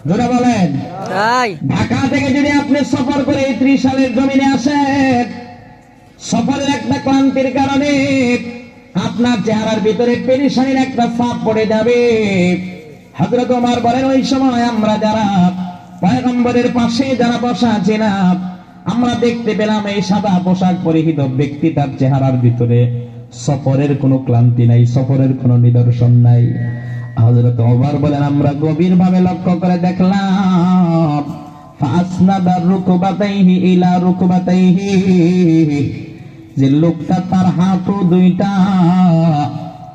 জোরে বলেন। ঢাকা থেকে যদি আপনি সফর করে এই 30 সালের জমিনে আসেন, সফরের একটা ক্লান্তির কারণে আপনার চেহারার ভিতরে পেরেশানির একটা ছাপ পড়ে যাবে। হযরত ওমর বলেন, ওই সময় আমরা যারা পয়গম্বরের পাশে যারা বসা ছিলাম, আমরা দেখতে পেলাম এই সাদা পোশাক পরিহিত ব্যক্তি, তার চেহারার ভিতরে সফরের কোনো ক্লান্তি নাই, সফরের কোনো নিদর্শন নাই। হযরত ওমর বলেন, আমরা গভীর ভাবে লক্ষ্য করে দেখলাম, ফাসনাদা রুকবাতাইহি ইলা রুকবাতাইহি, যে লোকটা তার হাঁটু দুইটা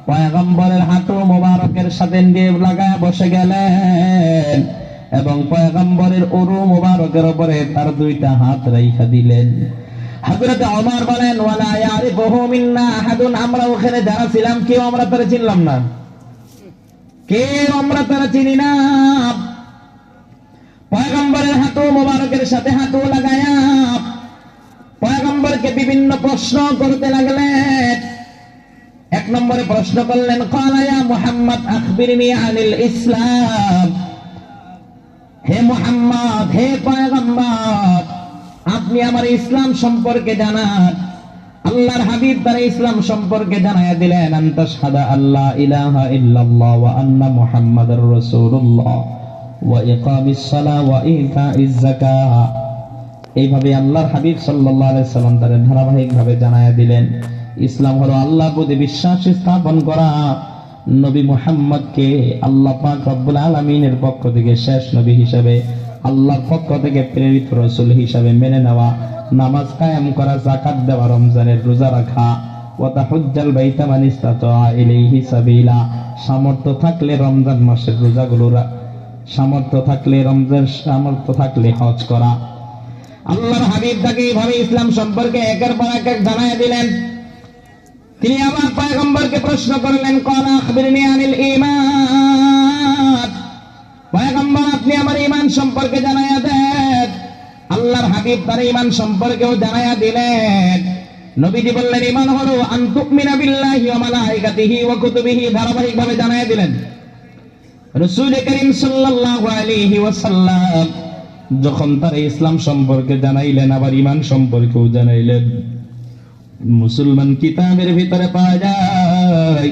পয়গম্বরের হাঁটু মোবারকের সাথে দিয়ে লাগায় বসে গেলেন এবং পয়গম্বরের উরু মোবারকের উপরে তার দুইটা হাত রাইখা দিলেন। হযরত ওমর বলেন, ওয়ালা ইয়ারিফুহু মিন্না আহাদুন, আমরা ওখানে যারা ছিলাম কেউ আমরা তারা চিনলাম না, কেউ আমরা তারা চিনি না। পয়গম্বরের হাঁটু মোবারকের সাথে হাঁটু লাগায়া পয়গম্বরকে বিভিন্ন প্রশ্ন করতে লাগলেন। এক নম্বরে প্রশ্ন করলেন, ক্বালা ইয়া মুহাম্মদ আখবিরনি আনিল ইসলাম, হে মুহাম্মদ, হে পয়গম্বর, আপনি আমার ইসলাম সম্পর্কে জানান। আল্লাহর হাবিব তার ইসলাম সম্পর্কে জানায়া দিলেন, আনতা শাহাদা আল্লা ইলাহা ইল্লাল্লাহ ওয়া আন্না মুহাম্মাদার রাসূলুল্লাহ ওয়া ইকামিস সালাহ ওয়া ইতাইজ যাকাহ। এইভাবে আল্লাহর হাবিব সাল্লাল্লাহু আলাইহি সাল্লাম তার ধারাবাহিকভাবে জানায়া দিলেন, ইসলাম হলো আল্লাহর প্রতি বিশ্বাস স্থাপন করা, নবী মুহাম্মদকে আল্লাহ পাক রব্বুল আলামিনের পক্ষ থেকে শেষ নবী হিসেবে, আল্লাহর পক্ষ থেকে প্রেরিত রাসূল হিসেবে মেনে নেওয়া, নামাজ কায়েম করা, যাকাত দেওয়া, রমজানের রোজা রাখা, ওয়া তাহুজ্জাল বাইতা মান ইসতাতা ইলাইহি সাবিলা, সামর্থ্য থাকলে রমজান মাসের রোজাগুলো, সামর্থ্য থাকলে রমজান, সামর্থ্য থাকলে হজ করা। আল্লাহর হাবিব তাকে এইভাবে ইসলাম সম্পর্কে একের পর এক জানায়া দিলেন। তিনি আবার পয়গম্বরকে প্রশ্ন করলেন, ক্বালা আখবিরনি আনিল ঈমান, পয়গম্বর আপনি আমার ঈমান সম্পর্কে জানায়া দেন। আল্লাহর হাবিব তার ঈমান সম্পর্কেও জানায়া দিলেন। নবীজি বললেন, ঈমান হলো আন তুমিনা বিল্লাহি ওয়া মালাইকাতিহি ওয়া কুতুবিহি, ধারাবাহিকভাবে জানায়া দিলেন। রাসূল করিম সাল্লাল্লাহু আলাইহি ওয়াসাল্লাম যখন তার ইসলাম সম্পর্কে জানাইলেন, আবার ঈমান সম্পর্কেও জানাইলেন। মুসলমান কিতাবের ভিতরে পাওয়া যায়,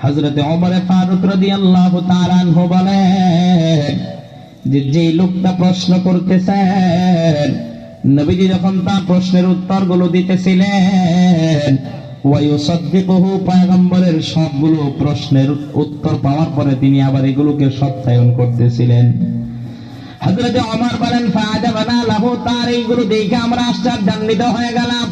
হযরত ওমর ফারুক রাদিয়াল্লাহু তাআলা আনহু বলেন যে লোকটা প্রশ্ন করতেছেন, নবীজি যখন তার প্রশ্নের উত্তরগুলো দিতেছিলেন, ওয়া ইউসাদ্দিকুহু, পয়গম্বরের সবগুলো প্রশ্নের উত্তর পাওয়ার পরে তিনি আবার এগুলোকে সত্যায়ন করতেছিলেন। হযরত ওমর বলেন, ফাআজাবানা লাহু, তার এইগুলো দেখে আমরা আশ্চর্যান্বিত হয়ে গেলাম।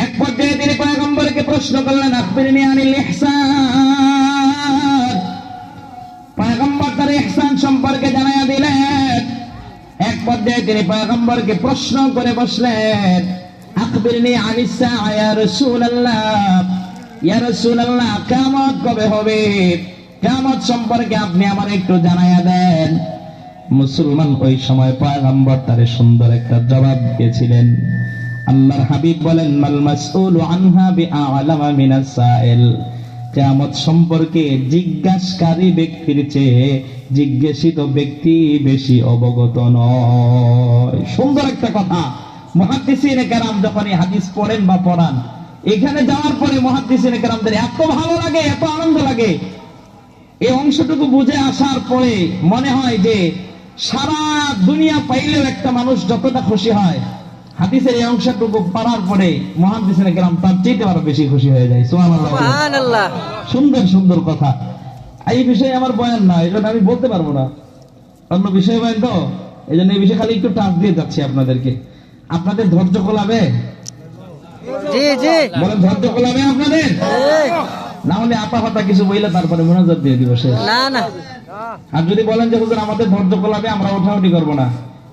এক পর্যায়ে তিনি পয়গম্বরকে প্রশ্ন করলেন, আখবিরনি আনিল ইহসান, পয়গম্বর তার ইহসান সম্পর্কে জানায়া দিলেন। এক পর্যায়ে তিনি পয়গম্বরকে প্রশ্ন করে বসলেন, আখবিরনি আনিস সাআ ইয়া রাসূলুল্লাহ, ইয়া রাসূলুল্লাহ, কিয়ামত কবে হবে, কিয়ামত সম্পর্কে আপনি আমার একটু জানায়া দেন। মুসলমান ওই সময় পয়গম্বর তারে সুন্দর একটা জবাব দিয়েছিলেন। আল্লাহর হাবিব বলেন, মাল মাসউলু আনহা বিআলামা মিনাস সাইল, কিয়ামত সম্পর্কে জিজ্ঞাসকারী ব্যক্তির চেয়ে জিজ্ঞাসিত ব্যক্তি বেশি অবগত নয়। সুন্দর একটা কথা। মুহাদ্দিসিনে কেরাম যখন এই হাদিস পড়েন বা পড়ান, এখানে যাওয়ার পরে মুহাদ্দিসিনে কেরামদের এত ভালো লাগে, এত আনন্দ লাগে, এই অংশটুকু বুঝে আসার পরে মনে হয় যে সারা দুনিয়া পাইলেও একটা মানুষ যতটা খুশি হয়, হাদিসের এই অংশটুকু পড়ার পরে মুহাদ্দিসিনে কেরাম তার চেয়ে আরো বেশি খুশি হয়ে যায়। সুবহানাল্লাহ। সুন্দর সুন্দর কথা। এই বিষয়ে আমার বয়ান না, এটা আমি বলতে পারবো না, অন্য বিষয় বয়ান তো, এই জন্য এই বিষয়ে খালি একটু টাচ দিয়ে যাচ্ছি আপনাদেরকে। আপনাদের ধৈর্য কোলাবে? জি জি, বলেন ধৈর্য কোলাবে আপনাদের? না হলে আপাতত কিছু বইলে তারপরে মোনাজাত দিয়ে দিব শেষ। না না, আর যদি বলেন যে হুজুর আমাদের ধৈর্য কোলাবে, আমরা ওঠাউঠি করবো না,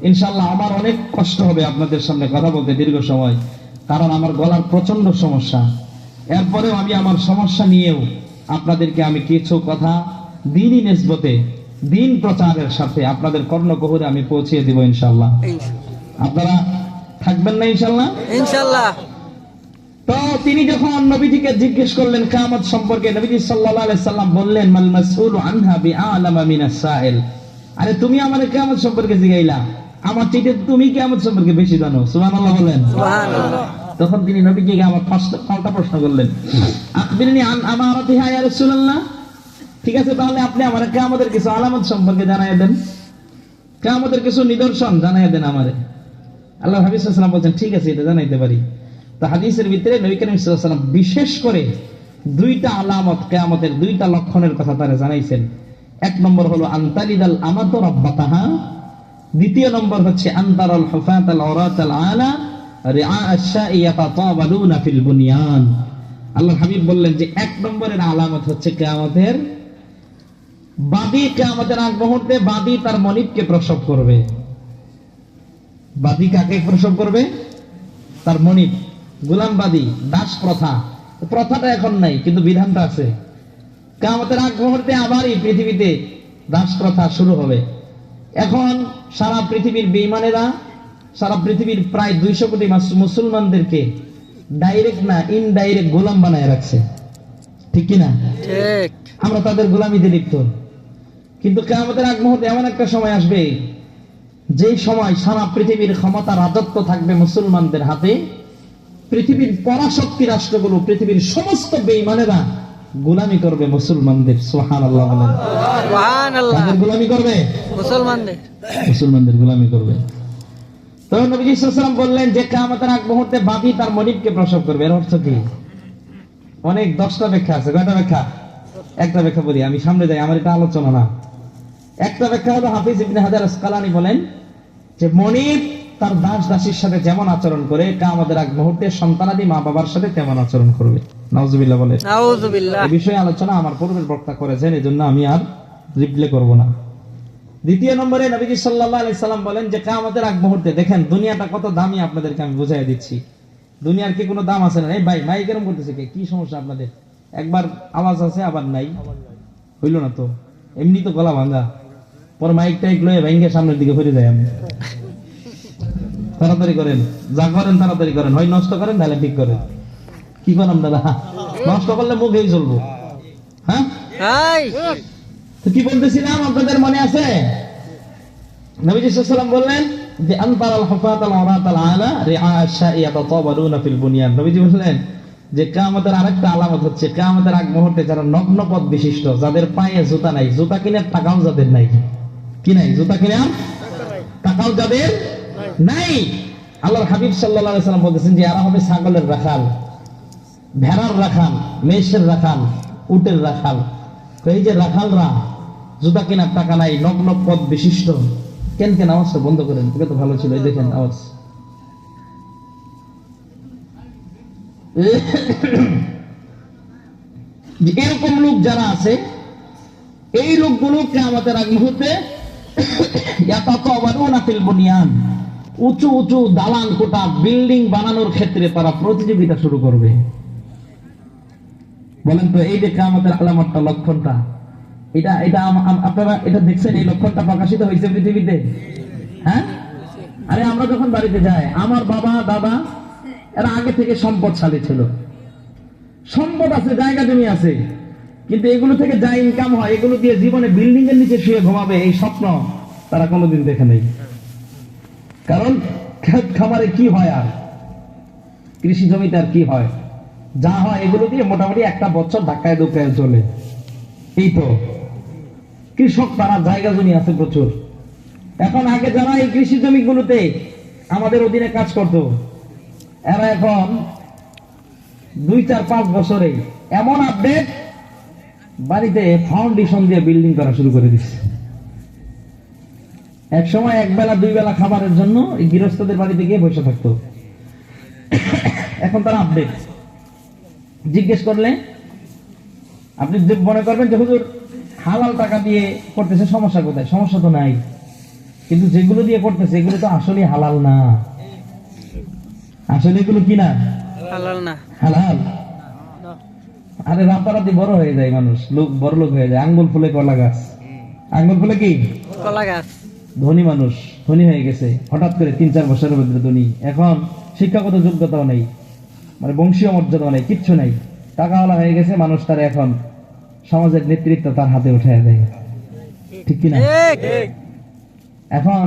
ইনশাআল্লাহ আমার অনেক কষ্ট হবে আপনাদের সামনে কথা বলতে দীর্ঘ সময়, কারণ আমার গলার প্রচন্ড সমস্যা। এরপরেও আমি আমার সমস্যা নিয়েও আপনাদেরকে আমি কিছু কথা দিনই নিসবতে, দিন প্রচারের সাথে আপনাদের কর্ণকুহরে আমি পৌঁছিয়ে দিব ইনশাআল্লাহ। আপনারা থাকবেন না ইনশাআল্লাহ? ইনশাআল্লাহ। তো তিনি যখন নবীজিকে জিজ্ঞেস করলেন কিয়ামত সম্পর্কে, নবীজি সাল্লাল্লাহু আলাইহি সাল্লাম বললেন, মাল মাসউলু আনহা বিআলামা মিনাস সাইল, আরে তুমি আমার কিয়ামত সম্পর্কে জিগাইলা, আমার চাইতে তুমি কিয়ামত সম্পর্কে বেশি জানো। সুবহানাল্লাহ বলেন। সুবহানাল্লাহ। তখন তিনি নবীকে আমার পাল্টা প্রশ্ন করলেন, আখবিরনি আন আমারাতিহা ইয়া রাসূলুল্লাহ। ঠিক আছে, তাহলে আপনি আমার কিয়ামতের কিছু আলামত সম্পর্কে জানাইয়া দেন, কিয়ামতের কিছু নিদর্শন জানাইয়া দেন আমারে। আল্লাহ হাবিব সাল্লাল্লাহু আলাইহি ওয়াসাল্লাম বলেন, ঠিক আছে, এটা জানাইতে পারি। তো হাদিসের ভিতরে নবী করিম সাল্লাল্লাহু আলাইহি ওয়াসাল্লাম বিশেষ করে দুইটা আলামত, কিয়ামতের দুইটা লক্ষণের কথা তারা জানাইছেন। এক নম্বর হলো আনতালিদাল আমাতু রাব্বাতাহা, দ্বিতীয় নম্বর হচ্ছে আনতারাল হুফাতাল আওরাতাল আলা রিআ আশ-শাই ইয়াতাতাওয়ালুনা ফিল বুনিয়ান। আল্লাহ হাবিব বললেন যে এক নম্বরের আলামত হচ্ছে কিয়ামতের বাদী, কিয়ামতের আগ মুহূর্তে বাদী তার মনিবকে প্রসব করবে। বাদী কাকে প্রসব করবে? তার মনিব। গোলামবাদী, দাস প্রথা, প্রথাটা এখন নাই কিন্তু বিধানটা আছে। কিয়ামতের আগ মুহূর্তে আবারই পৃথিবীতে দাস প্রথা শুরু হবে। এখন সারা পৃথিবীর বেঈমানেরা সারা পৃথিবীর প্রায় 200 কোটি মুসলমানদেরকে ডাইরেক্ট না ইনডাইরেক্ট গোলাম বানায় রাখছে, ঠিক কিনা? ঠিক। আমরা তাদের গোলামিতে লিপ্ত। কিন্তু কিয়ামতের আগ মুহূর্তে এমন একটা সময় আসবে যেই সময় সারা পৃথিবীর ক্ষমতা রাজত্ব থাকবে মুসলমানদের হাতে। পৃথিবীর পরাশক্তি রাষ্ট্রগুলো, পৃথিবীর সমস্ত বেঈমানেরা গোলামি করবে মুসলমানদের। সুবহানাল্লাহ বলেন। সুবহানাল্লাহ। কাদের গোলামি করবে? মুসলমানদের। মুসলমানদের গোলামি করবে। তো নবী সাল্লাল্লাহু আলাইহি ওয়াসাল্লাম বললেন যে কিয়ামতের আগ মুহূর্তে বাদী তার মনিবকে প্রসব করবে। এর অর্থ কি? অনেক 10টা ব্যাখ্যা আছে। কয়টা ব্যাখ্যা? একটা ব্যাখ্যা বলি, আমি সামনে যাই, আমার এটা আলোচনা না। একটা ব্যাখ্যা হলো হাফিজ ইবনে হাজার আসকালানী বলেন যে মনিব তার দাস দাসীর সাথে যেমন আচরণ করে কিয়ামতের আগ মুহূর্তে সন্তানাদি মা বাবার সাথে তেমন আচরণ করবে। নাউজুবিল্লাহ বলে। নাউজুবিল্লাহ। এই বিষয়ে আলোচনা আমার পূর্বের বক্তা করেছেন, এজন্য আমি আর রিপ্লে করব না। দ্বিতীয় নম্বরে নবীজি সাল্লাল্লাহু আলাইহি সাল্লাম বলেন যে কিয়ামতের আগ মুহূর্তে দেখেন দুনিয়াটা কত দামি, আপনাদেরকে আমি বুঝাই দিচ্ছি। দুনিয়ার কি কোনো দাম আছে না? এই ভাই মাইক এরকম করতেছে কে? কি সমস্যা আপনাদের? একবার আওয়াজ আছে আবার নাই, হইল না তো, এমনি তো গলা ভাঙা, পর মাইক টাইক লয়ে ভাঙ্গে সামনের দিকে ফিরে যাই। আমি তাড়াতাড়ি করেন, যা করেন তাড়াতাড়ি করেন, হয় নষ্ট করেন নাহলে ঠিক করেন। কি করেন আপনারা? নষ্ট করলে মুখেই চলবো। হ্যাঁ, হাই। তো কি বলতেছিলাম আপনাদের মনে আছে? নবী সাল্লাল্লাহু আলাইহি ওয়াসাল্লাম বললেন যে আনতারাল হুফাতাল আওরাতাল আলা রিআ আশ-শাই ইয়াতাতাওয়ালুনা ফিল বুনিয়ান। নবীজি বললেন যে কিয়ামতের আরেকটা আলামত হচ্ছে কিয়ামতের আগ মুহূর্তে যারা নগ্ন পদ বিশিষ্ট, যাদের পায়ে জুতা নাই, জুতা কিনে টাকাও যাদের নাই, কি নাই? জুতা কিনে টাকাও যাদের নাই। আল্লাহর হাবিব সাল্লাল্লাহু আলাইহি ওয়াসাল্লাম বলেছেন যে এরা হবে ছাগলের রাখাল, ভেড়ার রাখাল, মেষের রাখাল, উটের রাখাল। এই যে রাখালরা জুতা কেনার টাকা নাই, নগ্ন পদ বিশিষ্ট। কেন কেন আওয়াজটা বন্ধ করেন, এটা তো ভালো ছিল। এই দেখেন আওয়াজ। এরকম লোক যারা আছে, এই লোকগুলো কিয়ামতের আগ মুহূর্তে ইয়াতাতাওয়ালুনা ফিল বুনিয়ান, উঁচু উঁচু দালান কোঠা বিল্ডিং বানানোর ক্ষেত্রে তারা প্রতিযোগিতা শুরু করবে। বলেন তো এই যে কিয়ামতের আলামতটা, লক্ষণটা, এটা এটা আপনারা এটা দেখছেন? এই লক্ষণটা প্রকাশিত হয়েছে পৃথিবীতে। হ্যাঁ, আরে আমরা যখন বাড়িতে যাই, আমার বাবা দাদা এরা আগে থেকে সম্পদশালী ছিল, সম্পদ আছে, জায়গা জমি আছে, কিন্তু এগুলো থেকে যা ইনকাম হয় এগুলো দিয়ে জীবনে বিল্ডিং এর নিচে শুয়ে ঘুমাবে এই স্বপ্ন তারা কোনোদিন দেখে নেই। কারণ ক্ষেত খামারে কি হয়, আর কৃষি জমিতে আর কি হয়? যা হয় এগুলো দিয়ে মোটামুটি একটা বছর ধাক্কায় ধুক্কায় চলে। এই তো কৃষক, তারা জায়গা জমি আছে প্রচুর। এখন আগে যারা এই কৃষি জমিগুলোতে আমাদের অধীনে কাজ করত, এরা এখন 2-4-5 বছরে এমন আপডেট, বাড়িতে ফাউন্ডেশন দিয়ে বিল্ডিং করা শুরু করে দিচ্ছে। এক সময় এক বেলা 2 বেলা খাবারের জন্য এই গৃহস্থদের বাড়িতে গিয়ে বসে থাকতো, এখন তারা আপডেট। জিজ্ঞেস করলে আপনি মনে করবেন যে হুজুর হালাল টাকা দিয়ে করতেছে, সমস্যা কোথায়? সমস্যা তো নাই, কিন্তু যেগুলো দিয়ে করতেছে এগুলো তো আসলে হালাল না। আসলে এগুলো কি না? হালাল না। হালাল। আরে রাতারাতি বড় হয়ে যায় মানুষ, লোক বড় লোক হয়ে যায়। আঙ্গুল ফুলে কলা গাছ, আঙ্গুল ফুলে কি কলা গাছ। ধনী মানুষ ধনী হয়ে গেছে হঠাৎ করে, 3-4 বছরের মধ্যে ধনী। এখন শিক্ষাগত যোগ্যতাও নেই, মানে বংশীয় মর্যাদাও নেই, কিচ্ছু নাই, টাকাওয়ালা হয়ে গেছে মানুষ। তার এখন সমাজের নেতৃত্ব তার হাতে উঠে দেয়, ঠিক কিনা? এখন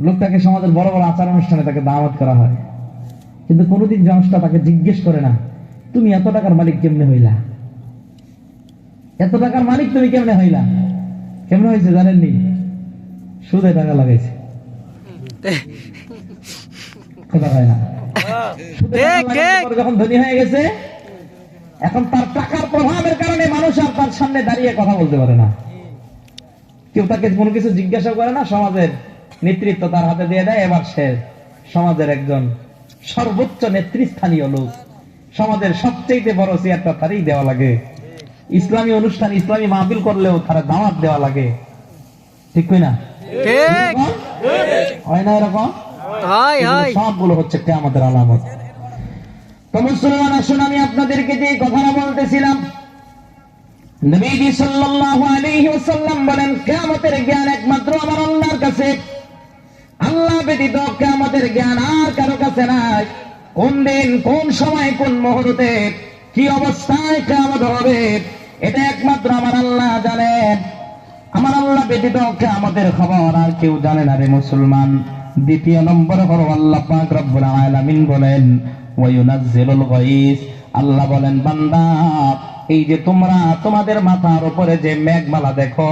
লোকটাকে সমাজের বড় বড় আচার অনুষ্ঠানে তাকে দাওয়াত করা হয়, কিন্তু কোনোদিন মানুষটা তাকে জিজ্ঞেস করে না, তুমি এত টাকার মালিক কেমনে হইলা, এত টাকার মালিক তুমি কেমনে হইলা? কেমনে হয়েছে জানেননি? সুদে টাকা লাগাইছে। কথা হয় না? সুদে টাকা লাগানোর পরে যখন ধনী হয়ে গেছে, এখন তার টাকার প্রভাবের কারণে মানুষ আর তার সামনে দাঁড়িয়ে কথা বলতে পারে না, কেউ তাকে কোনো কিছু জিজ্ঞাসা করে না। সমাজের নেতৃত্ব তার হাতে দিয়ে দেয়, এবার সে সমাজের একজন সর্বোচ্চ নেতৃস্থানীয় লোক, সমাজের সবচেয়ে বড় চেয়ারটা তারই দেওয়া লাগে। ইসলামী অনুষ্ঠান, ইসলামী মাহফিল করলেও তারা দাওয়াত দেওয়া লাগে, ঠিক না? হয় না এরকম? সবগুলো হচ্ছে কিয়ামতের আলামত। তো মুসলমান, আসুন আমি আপনাদেরকে যে কথাটা বলতেছিলাম, নবীজি সাল্লাল্লাহু আলাইহি ওয়াসাল্লাম বলেন, কিয়ামতের জ্ঞান একমাত্র আমার আল্লাহর কাছে, আল্লাহ ব্যতীত কিয়ামতের জ্ঞান আর কারো কাছে নাই। কোন দিন, কোন সময়, কোন মুহূর্তে, কি অবস্থায় কিয়ামত হবে, এটা একমাত্র আমার আল্লাহ জানেন। আমার আল্লাহ ব্যতীত কিয়ামতের খবর আর কেউ জানে না রে মুসলমান। দ্বিতীয় নম্বর হলো আল্লাহ পাক রব্বুল আলামিন বলেন, ওয়া ইউনাজ্জিলুল গায়স, আল্লাহ বলেন, বান্দা, এই যে তোমরা তোমাদের মাথার উপরে যে মেঘমালা দেখো,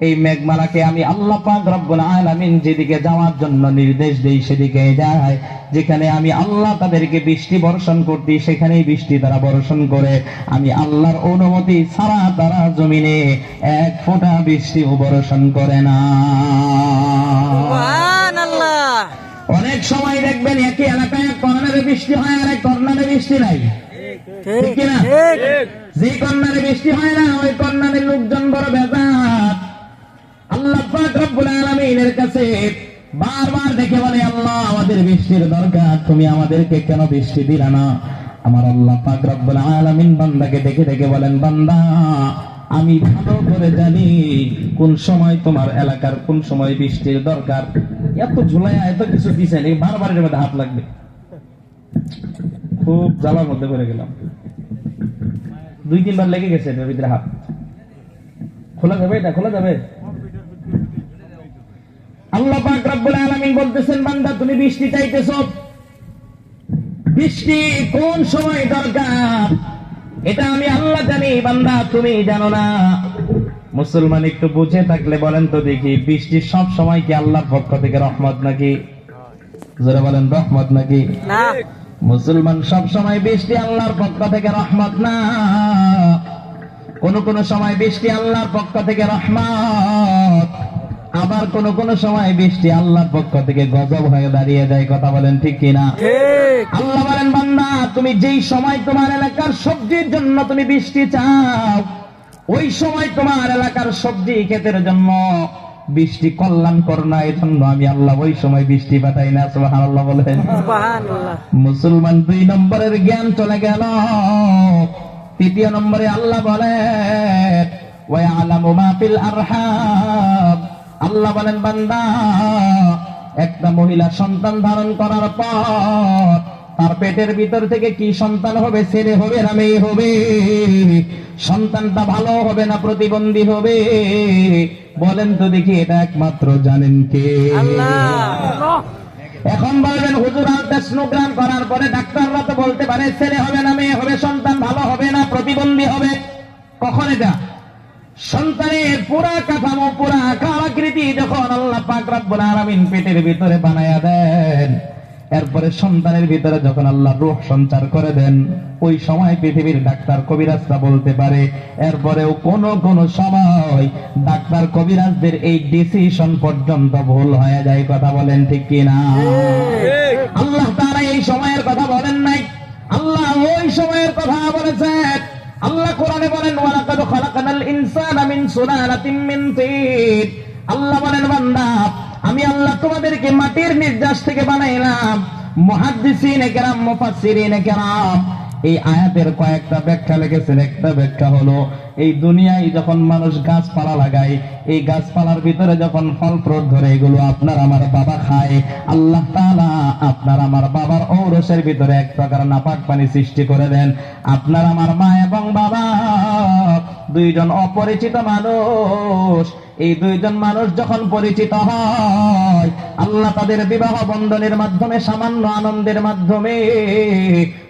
এই মেঘমালাকে আমি আল্লাহ পাক রব্বুল আলামিন যেদিকে যাওয়ার জন্য নির্দেশ দেই সেদিকে যায়। যেখানে আমি আল্লাহ তাদেরকে বৃষ্টি বর্ষণ করতে, সেখানেই বৃষ্টি তারা বর্ষণ করে। আমি আল্লাহর অনুমতি ছাড়া তারা জমিনে এক ফোঁটা বৃষ্টি বর্ষণ করে না। সুবহানাল্লাহ। অনেক সময় দেখবেন একই এলাকায় এক কর্নারে বৃষ্টি হয় আর এক কর্নারে বৃষ্টি নাই, ঠিক কিনা? যে কর্নারে বৃষ্টি হয় না, ওই কর্নারের লোকজন বড় বেজার। আল্লাহ পাক রব্বুল আলামিনের কাছে বারবার দেখে বলে, আল্লাহ আমাদের বৃষ্টির দরকার, তুমি আমাদেরকে কেন বৃষ্টি দিলা না? আমার আল্লাহ পাক রব্বুল আলামিন বান্দাকে দেখে দেখে বলেন, বান্দা, আমি ভালো করে জানি কোন সময় তোমার এলাকার কোন সময় বৃষ্টির দরকার। এত ঝুলাইয়া এত কিছু দিছেন, এই বারবার এর মধ্যে হাত লাগবে। খুব জ্বালার মধ্যে পড়ে গেলাম, 2-3 বার লেগে গেছে এর ভিতরে হাত। খোলা যাবে? এটা খোলা যাবে? আল্লাহ পাক রব্বুল আলামিন বলতেছেন, বান্দা তুমি বৃষ্টি চাইতেছ, বৃষ্টি কোন সময় দরকার এটা আমি আল্লাহ জানি, বান্দা তুমি জানো না। মুসলমান একটু বুঝে থাকলে বলেন তো দেখি, বৃষ্টি সব সময় কি আল্লাহর পক্ষ থেকে রহমত নাকি? যারা বলেন রহমত নাকি? না। মুসলমান, সব সময় বৃষ্টি আল্লাহর পক্ষ থেকে রহমত না। কোন কোন সময় বৃষ্টি আল্লাহর পক্ষ থেকে রহমত, আবার কোন কোন সময় বৃষ্টি আল্লাহর পক্ষ থেকে গজব হয়ে দাঁড়িয়ে যায়। কথা বলেন ঠিক কিনা? আল্লাহ বলেন, বান্দা তুমি যেই সময় তোমার এলাকার সবজির জন্য তুমি বৃষ্টি চাও, ওই সময় তোমার এলাকার সবজি ক্ষেতের জন্য বৃষ্টি কল্যাণকর না, এই জন্য আমি আল্লাহ ওই সময় বৃষ্টি পাঠাই না। সুবহানাল্লাহ বলেন। মুসলমান, 2 নম্বরের জ্ঞান চলে গেল। 3 নম্বরে আল্লাহ বলেন, ওয়া ইয়ালামু মা ফিল আরহাম, আল্লাহ বলেন, বান্দা, একটা মহিলা সন্তান ধারণ করার পর তার পেটের ভিতর থেকে কি সন্তান হবে, ছেলে হবে না মেয়ে হবে, সন্তানটা ভালো হবে না প্রতিবন্ধী হবে, বলেন তো দেখি, এটা একমাত্র জানেন কে? আল্লাহ। এখন বলবেন, হুজুর আলট্রাসোনোগ্রাম করার পরে ডাক্তাররা তো বলতে পারে ছেলে হবে না মেয়ে হবে, সন্তান ভালো হবে না প্রতিবন্ধী হবে। কখন এটা? সন্তানের পুরা কাঠামো, পুরা আকৃতি যখন আল্লাহ পাক রব্বুল আলামিন পেটের ভিতরে বানায়া দেন, এরপরে সন্তানের ভিতরে যখন আল্লাহ রূহ সঞ্চার করে দেন, ওই সময় পৃথিবীর ডাক্তার কবিরাজরা বলতে পারে। এরপরেও কোন কোন সময় ডাক্তার কবিরাজদের এই ডিসিশন পর্যন্ত ভুল হয়ে যায়। কথা বলেন ঠিক কিনা? আল্লাহ তাআলা এই সময়ের কথা বলেন নাই, আল্লাহ ওই সময়ের কথা বলেছেন। আল্লাহ কোরআনে বলেন, ওয়ালাকাদ খালাকনাল ইনসানা মিন সুলালাতিন মিন তিন, আল্লাহ বলেন, বান্দা আমি আল্লাহ তোমাদেরকে মাটির নির্যাস থেকে বানাইলাম। মুহাদ্দিসিনে কেরাম, মুফাসসিরিনে কেরাম এই আয়াতের কয়েকটা ব্যাখ্যা লিখেছেন। একটা ব্যাখ্যা হলো, এই দুনিয়ায় যখন মানুষ গাছপালা লাগায়, এই গাছপালার ভিতরে যখন ফল ফ্রুট ধরে, এগুলো আপনার আমার বাবা খায়, আল্লাহ তাআলা আপনার আমার বাবার ঔরসের ভিতরে এক প্রকার নাপাক পানি সৃষ্টি করে দেন। আপনার আমার মা এবং বাবা দুইজন অপরিচিত মানুষ, এই দুইজন মানুষ যখন পরিচিত হয়, আল্লাহ তাদের বিবাহ বন্ধনের মাধ্যমে সামান্য আনন্দের মাধ্যমে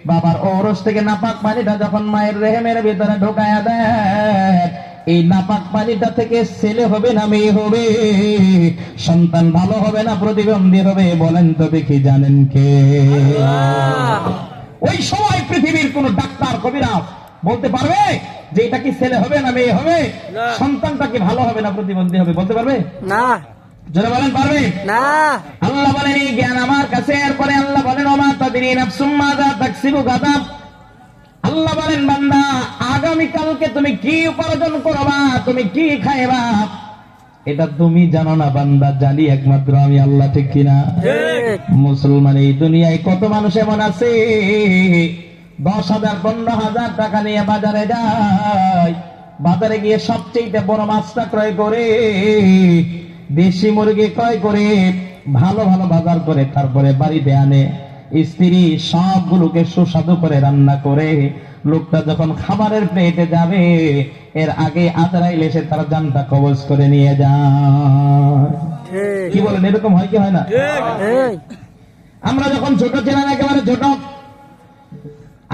বাবার ঔরস থেকে নাপাক পানিটা যখন মায়ের রেহেমের ভিতরে ঢোকায়া দেয়, এই নাপাক পানিটা থেকে ছেলে হবে না মেয়ে হবে, সন্তান ভালো হবে না প্রতিবন্ধী হবে, বলেন তো দেখি জানেন কে? ওই সময় পৃথিবীর কোন ডাক্তার কবিরাজ বলতে পারবে যে এটা কি ছেলে হবে না মেয়ে হবে, সন্তানটা কি ভালো হবে না প্রতিবন্ধী হবে, বলতে পারবে? না। যারা বলেন পারবে না। আল্লাহ বলেন এই জ্ঞান আমার কাছে। এরপরে আল্লাহ বলেন ওমা তাদরি নাফসুম মাযা তাকসিবু গাদাব। আল্লাহ বলেন বান্দা আগামী কালকে তুমি কি উপার্জন করবা, তুমি কি খাইবা, এটা তুমি জানো না বান্দা, জানি একমাত্র আমি আল্লাহ, ঠিক কিনা? মুসলমান এই দুনিয়ায় কত মানুষ এমন আছে 10,000 15,000 টাকা নিয়ে বাজারে যায়, বাজারে গিয়ে সবচেয়ে বড় মাছটা ক্রয় করে, দেশি মুরগি ক্রয় করে, ভালো ভালো বাজার করে, তারপরে বাড়িতে আনে, স্ত্রী সবগুলোকে সুস্বাদু করে রান্না করে, লোকটা যখন খাবারের প্লেটে যাবে এর আগে আজরাইল এসে তার জানটা কবজ করে নিয়ে যায়। কি বলেন, এরকম হয় কি হয় না? আমরা যখন ছোট ছিলাম, একেবারে ছোট,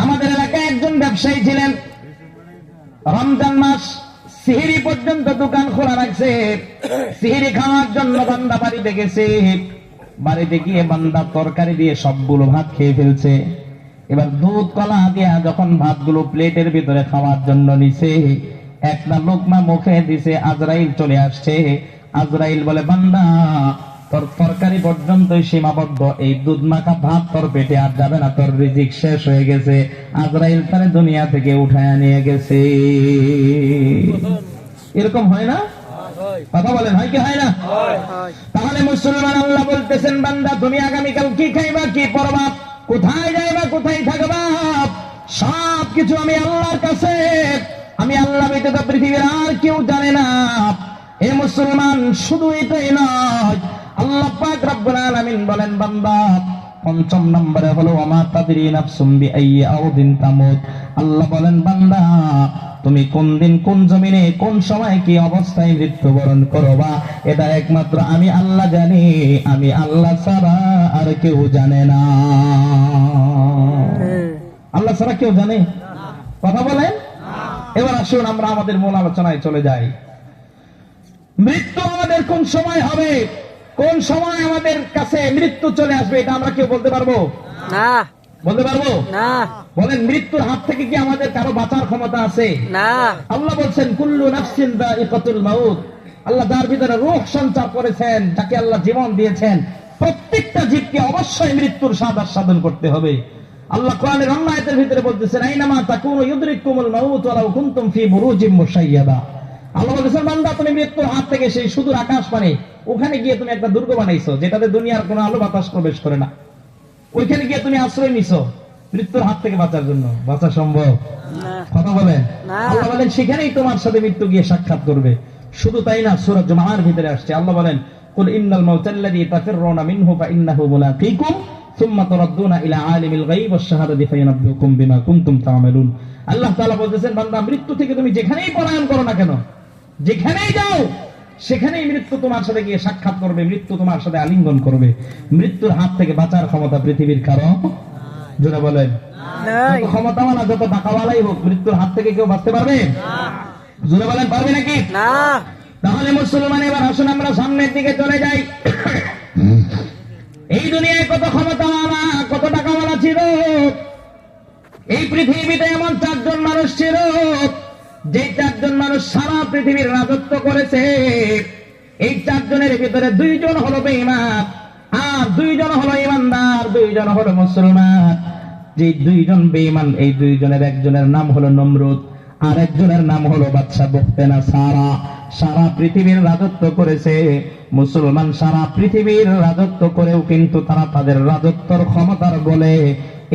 আমাদের এলাকায় একজন ব্যবসায়ী ছিলেন, রমজান মাস সিহরি পর্যন্ত দোকান খোলা রাখছে, সিহরি খাওয়ার জন্য বান্দা বাড়িতে গেছে, বাড়িতে গিয়ে বান্দা তরকারি দিয়ে সবগুলো ভাত খেয়ে ফেলছে। এবার দুধ কলা দিয়া যখন ভাতগুলো প্লেটের ভিতরে খাওয়ার জন্য নিছে, একটা লোকমা মুখে দিছে, আজরাইল চলে আসছে। আজরাইল বলে বান্দা তোর তরকারি পর্যন্তই সীমাবদ্ধ, এই দুধ মাখা ভাত তোর পেটে আর যাবে না, তোর রিজিক শেষ হয়ে গেছে। আজরাইল তারে দুনিয়া থেকে উঠায় নিয়ে গেছে। এরকম হয় না? কথা বলেন, হয় কি হয় না? তাহলে মুসলমান আল্লাহ বলতেছেন বান্দা তুমি আগামীকাল কি খাইবা, কি পরবা, কোথায় যাইবা, কোথায় থাকবা, সব কিছু আমি আল্লাহর কাছে, আমি আল্লাহ ব্যতীত পৃথিবীর আর কেউ জানে না। এ মুসলমান শুধু এটাই নয়, আল্লাহ পাক রব্বুল আলামিন বলেন বান্দা পঞ্চম নম্বরে হলো ওমা তাদরি নাফসুম বিআইয়ি আরদিন তামুত। আল্লাহ বলেন বান্দা তুমি কোন দিন কোন জমিনে কোন সময় কি অবস্থায় মৃত্যুবরণ করবা, এটা একমাত্র আমি আল্লাহ জানি, আমি আল্লাহ ছাড়া আর কেউ জানে না। আল্লাহ ছাড়া কেউ জানে? কথা বলেন। এবার আসুন আমরা আমাদের মূল আলোচনায় চলে যাই। মৃত্যু আমাদের কোন সময় হবে, কোন সময় আমাদের কাছে মৃত্যু চলে আসবে, এটা আমরা কেউ বলতে পারবো না? বলতে পারবো না। বলেন মৃত্যুর হাত থেকে কি আমাদের কারো বাঁচার ক্ষমতা আছে? না। আল্লাহ বলছেন কুল্লু নাফসিন যায়িকাতুল মাউত। আল্লাহ যার ভিতরে রূহ সঞ্চার করেছেন, যাকে আল্লাহ জীবন দিয়েছেন, প্রত্যেকটা জীবকে অবশ্যই মৃত্যুর স্বাদ আস্বাদন করতে হবে। আল্লাহ কোরআনের অন্য আয়াতের ভিতরে বলতেছেন আইনামা তাকুনু ইউদরিকুমুল মাউত ওয়ালাউ কুনতুম ফি বুরুজিম মুশাইয়াদা। আল্লাহ বলতেছেন বান্দা তুমি মৃত্যুর হাত থেকে সেই সুদূর আকাশ পানে ওখানে গিয়ে তুমি একটা দুর্গ বানাইছো যেটাতে দুনিয়ার কোনো আলো বাতাস প্রবেশ করে না, ওইখানে গিয়ে তুমি আশ্রয় নিছো মৃত্যুর হাত থেকে বাঁচার জন্য। বাঁচা সম্ভব? কথা বলেন। আল্লাহ বলেন সেখানেই তোমার সাথে মৃত্যু গিয়ে সাক্ষাৎ করবে। শুধু তাই না, সূরা জুমার ভিতরে আসছে আল্লাহ বলেন কুল ইন্নাল মাউতাল্লাযী তাফিররুনা মিনহু ফাইন্নাহু মুলাকীকুম সুম্মা তুরাদ্দুনা ইলা আলিমিল গায়ব ওয়াশ শাহাদাতি ফায়ুনাব্বিউকুম বিমা কুনতুম তা'মালুন। আল্লাহ তাআলা বলতেছেন বান্দা মৃত্যু থেকে তুমি যেখানেই পলায়ন করো না কেন, যেখানেই যাও সেখানেই মৃত্যু তোমার সাথে গিয়ে সাক্ষাৎ করবে, মৃত্যু তোমার সাথে আলিঙ্গন করবে। মৃত্যুর হাত থেকে বাঁচার ক্ষমতা পৃথিবীর কারো জোরে বলেন যত ক্ষমতাওয়ালা যত টাকাওয়ালাই হোক মৃত্যুর হাত থেকে কেউ বাঁচতে পারবে? জোরে বলেন পারবে নাকি? না। তাহলে মুসলমান এবার আসুন আমরা সামনের দিকে চলে যাই। এই দুনিয়ায় কত ক্ষমতাওয়ালা কত টাকাওয়ালা ছিল, এই পৃথিবীতে এমন 4 জন মানুষ ছিল যে 4 জন মানুষ সারা পৃথিবীর রাজত্ব করেছে। এই 4 জনের ভিতরে 2 জন হলো বেঈমান আর 2 জন হলো ইমানদার, 2 জন হলো মুসলমান। যে 2 জন বেঈমান এই 2 জনের একজনের নাম হলো নমরুদ আর একজনের নাম হলো বাদশা বুখতেনাসার। সারা পৃথিবীর রাজত্ব করেছে মুসলমান, সারা পৃথিবীর রাজত্ব করেও কিন্তু তারা তাদের রাজত্বর ক্ষমতার বলে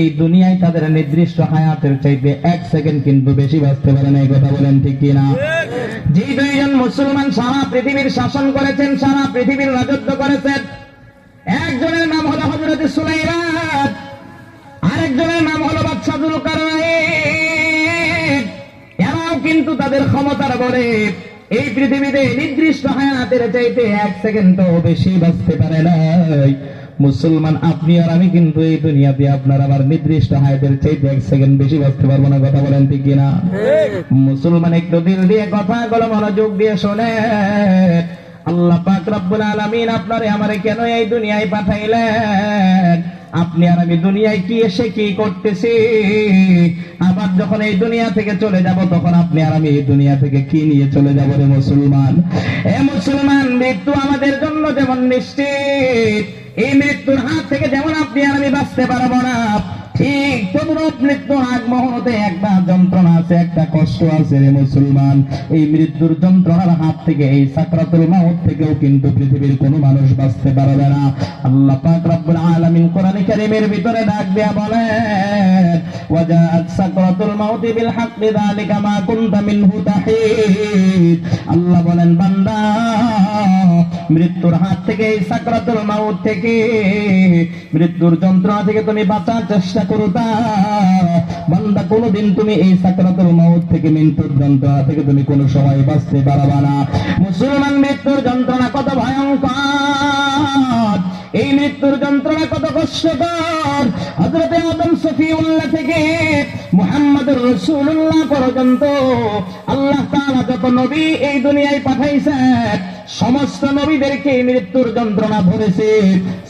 এই দুনিয়ায় তাদের নির্দিষ্ট হায়াতের চাইতে 1 সেকেন্ড কিন্তু বেশি বাঁচতে পারে না। এই কথা বলেন ঠিক কিনা? যে 2 জন মুসলমান সারা পৃথিবীর শাসন করেছেন, সারা পৃথিবীর রাজত্ব করেছেন, একজনের নাম হলো হযরত সুলাইমান, আরেকজনের নাম হলো বাদশা যুলকারনাইন। এরাও কিন্তু তাদের ক্ষমতার বলে এই পৃথিবীতে নির্দিষ্ট হায়াতের চাইতে 1 সেকেন্ডও বেশি বাঁচতে পারে নাই। মুসলমান আপনি আর আমি কিন্তু এই দুনিয়াতে আপনার আমার নির্দিষ্ট হায়াতের চাইতে 1 সেকেন্ড বেশি বাঁচতে পারবো না। কথা বলেন ঠিক কিনা? মুসলমান একটু দিল দিয়ে কথাগুলো মনোযোগ দিয়ে শোনেন। আল্লাহ পাক রব্বুল আলামিন আপনারে আমারে কেন এই দুনিয়ায় পাঠাইলেন? আপনি আর আমি দুনিয়ায় কি এসে কি করতেছি, আবার যখন এই দুনিয়া থেকে চলে যাব তখন আপনি আর আমি এই দুনিয়া থেকে কি নিয়ে চলে যাব রে মুসলমান? এ মুসলমান, মৃত্যু আমাদের জন্য যেমন নিশ্চিত, এই মৃত্যুর হাত থেকে যেমন আপনি আর আমি বাঁচতে পারবো না, ঠিক তদ্রূপ মৃত্যুর আগ মুহূর্তে একটা যন্ত্রণা আছে, একটা কষ্ট আছে রে মুসলমান। এই মৃত্যুর যন্ত্রণার হাত থেকে, এই সাকরাতুল মাউত থেকেও কিন্তু পৃথিবীর কোনো মানুষ বাঁচতে পারবে না। আল্লাহ পাক রব্বুল আলামিন কোরআনে কারীমের ভিতরে ডাক দেয়া বলেন, ওয়াজাআত সাকরাতুল মাউত বিল হাক্কি যালিকা মা কুনতা মিনহু তাহিদ। আল্লাহ বলেন, বান্দা, মৃত্যুর হাত থেকে, এই সাকরাতুল মাউত থেকে, মৃত্যুর যন্ত্রণা থেকে তুমি বাঁচার চেষ্টা করতা। বান্দা, কোনদিন তুমি এই সাকরাতুল মাউত থেকে, মৃত্যুর যন্ত্রণা থেকে তুমি কোনো সময় বাঁচতে পারবা না। মুসলমান, মৃত্যুর যন্ত্রণা কত ভয়ঙ্কর, এই মৃত্যুর যন্ত্রণা কত কষ্টকর। হযরত আদম সফিউল্লাহ থেকে মুহাম্মদুর রাসূলুল্লাহ পর্যন্ত আল্লাহ তাআলা যত নবী এই দুনিয়ায় পাঠাইছেন, সমস্ত নবীদেরকে মৃত্যুর যন্ত্রণা ধরেছে,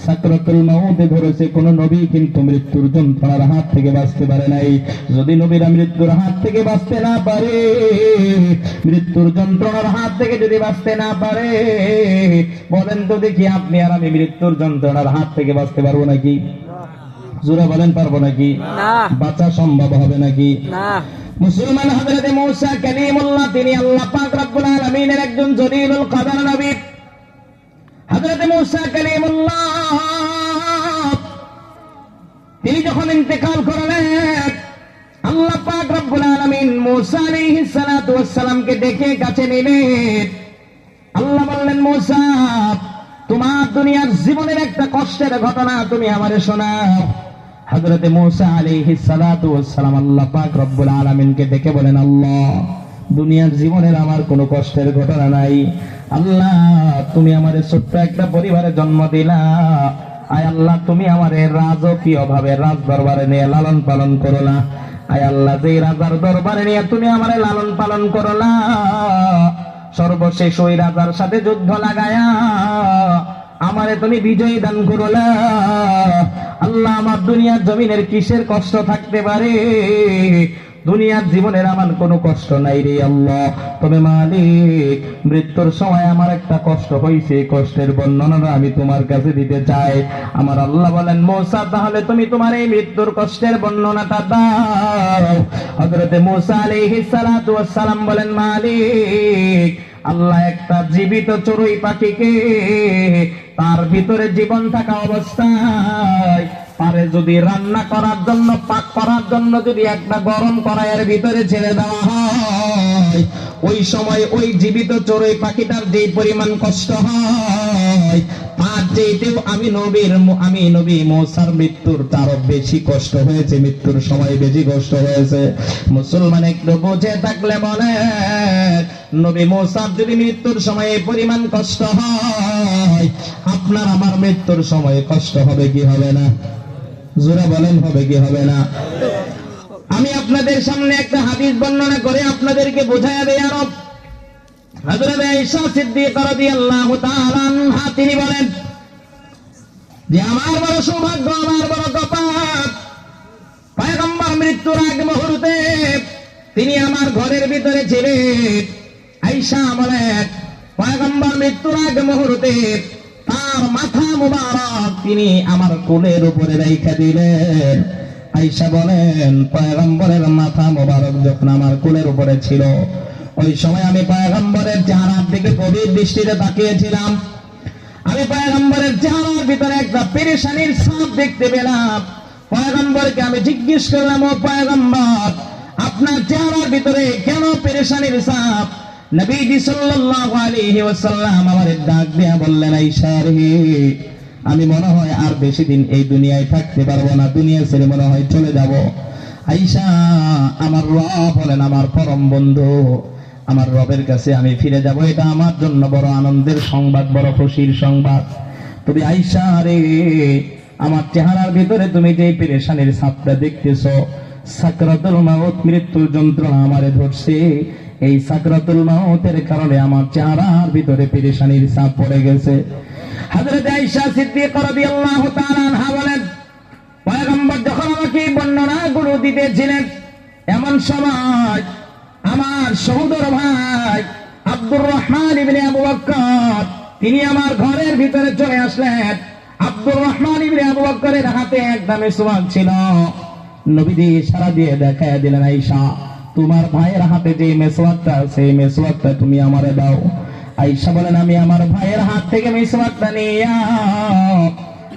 সাকরাতুল মাউতে ধরেছে। কোন নবী কিন্তু মৃত্যুর যন্ত্রণার হাত থেকে বাঁচতে পারে নাই। যদি নবীরা মৃত্যুর হাত থেকে বাঁচতে না পারে, মৃত্যুর যন্ত্রণার হাত থেকে যদি বাঁচতে না পারে, বলেন তো দেখি আপনি আর আমি মৃত্যুর যন্ত্রণার হাত থেকে বাঁচতে পারবো নাকি? জোরে বলেন, পারবো নাকি? না। বাঁচা সম্ভব হবে নাকি? না। মুসলমান, হযরত মূসা কালিমুল্লাহ, তিনি আল্লাহ পাক রব্বুল আলামিনের একজন জলিলুল কদর নবী। হযরত মূসা কালিমুল্লাহ তিনি যখন ইন্তেকাল করলেন, আল্লাহ পাক রব্বুল আলামিন মূসা আলাইহিস সালাতু ওয়াস সালামকে ডেকে কাছে নিলেন। আল্লাহ বললেন, মূসা, তোমার দুনিয়ার জীবনের একটা কষ্টের ঘটনা তুমি আমারে শোনাও। হযরত মূসা আলাইহিস সালাতু ওয়াস সালাম আল্লাহ পাক রব্বুল আলামিনকে ডেকে বলেন, আল্লাহ, দুনিয়ার জীবনের আমার কোনো কষ্টের ঘটনা নাই। আল্লাহ, তুমি আমারে ছোট্ট একটা পরিবারে জন্ম দিলা। আয় আল্লাহ, তুমি আমারে রাজকীয় ভাবে রাজ দরবারে নিয়ে লালন পালন করলা। আয় আল্লাহ, যে রাজার দরবারে নিয়ে তুমি আমারে লালন পালন করলা, সর্বশেষ ওই রাজার সাথে যুদ্ধ লাগায়া আমারে তুমি বিজয়ী দান করলা। আল্লাহ, আমার দুনিয়ার জমিনের কিসের কষ্ট থাকতে পারে? দুনিয়ার জীবনের আমার কোনো কষ্ট নাই রে আল্লাহ, তবে মালিক, মৃত্যুর সময় আমার একটা কষ্ট হয়েছে, কষ্টের বর্ণনা আমি তোমার কাছে দিতে চাই। আমার আল্লাহ বলেন, মূসা, তাহলে তুমি তোমার এই মৃত্যুর কষ্টের বর্ণনাটা দাও। হযরত মূসা আলাইহিস সালাতু ওয়াস সালাম বলেন, মালিক, আল্লাহ একটা জীবিত চড়ুই পাখিকে তার ভিতরে জীবন থাকা অবস্থায় পারে যদি রান্না করার জন্য, পাক করার জন্য যদি একটা গরম কড়াইয়ের ভিতরে ছেড়ে দেওয়া হয়, ওই সময় ওই জীবিত চড়ুই পাখিটার যে পরিমাণ কষ্ট হয়, তার যেতেও আমি নবী মূসার মৃত্যুর তারও বেশি কষ্ট হয়েছে, মৃত্যুর সময় বেশি কষ্ট হয়েছে। মুসলমান, একটু বুঝে থাকলে বলে, নবী মূসার যদি মৃত্যুর সময় এই পরিমাণ কষ্ট হয়, আপনার আমার মৃত্যুর সময় কষ্ট হবে কি হবে না? জোরে বলেন, হবে কি হবে না? আমি আপনাদের সামনে একটা হাদিস বর্ণনা করে আপনাদেরকে বোঝায়া দেই আরো। হযরত আয়েশা সিদ্দিকা রাদিয়াল্লাহু তাআলা আনহা তিনি বলেন যে, আমার বড় সৌভাগ্য, আমার বড় কপাল, পয়গম্বর মৃত্যুর আগ মুহূর্তে তিনি আমার ঘরের ভিতরে ছিলেন। আয়েশা বলেন, পয়গম্বর মৃত্যুর আগ মুহূর্তে তার মাথা মুবারক তিনি আমার কোলের উপরে রাইখা দিলেন। আয়েশা বলেন, পয়গম্বরের মাথা মুবারক যখন আমার কোলের উপরে ছিল, ওই সময় আমি পয়গম্বরের চেহারার দিকে গভীর দৃষ্টিতে তাকিয়েছিলাম। আমি পয়গম্বরের চেহারার ভিতরে একটা পেরেশানির ছাপ দেখতে পেলাম। পয়গম্বরকে আমি জিজ্ঞেস করলাম, ও পয়গম্বর, আপনার চেহারার ভিতরে কেন পেরেশানির ছাপ? নবীজি সাল্লাল্লাহু আলাইহি ওয়াসাল্লাম আমারে ডাক দিয়া বললেন, আয়েশা রে, আমি মনে হয় আর বেশি দিন এই দুনিয়ায় থাকতে পারবো না, দুনিয়া ছেড়ে মনে হয় চলে যাব। আয়েশা, আমার রব হলেন আমার পরম বন্ধু, আমার রবের কাছে আমি ফিরে যাব, এটা আমার জন্য বড় আনন্দের সংবাদ, বড় খুশির সংবাদ। তবে আয়েশা রে, আমার চেহারার ভিতরে তুমি যে পেরেশানির ছাপটা দেখতেছো, সাকরাতুল মাউত, মৃত্যুর যন্ত্রণা আমারে ধরছে। এই সাকরাতুল মাউতের কারণে আমার চেহারার ভিতরে পেরেশানির ছাপ পড়ে গেছে। হযরত আয়েশা সিদ্দিকা রাদিয়াল্লাহু তাআলা আনহা বলেন, পয়গম্বর যখন আমাকে বর্ণনাগুলো দিতেছিলেন, এমন সময় আমার সহোদর ভাই আব্দুর রহমান ইবনে আবু বকর তিনি আমার ঘরের ভিতরে চলে আসলেন। আব্দুর রহমান ইবনে আবু বকরের হাতে একটা মিসওয়াক ছিল। নবীজি ইশারা দিয়ে দেখায় দিলেন, আয়েশা, তোমার ভাইয়ের হাতে যে মিসওয়াকটা আছে, এই মিসওয়াকটা তুমি আমারে দাও। আয়েশা বলেন, আমি আমার ভাইয়ের হাত থেকে মিসওয়াকটা নিয়ে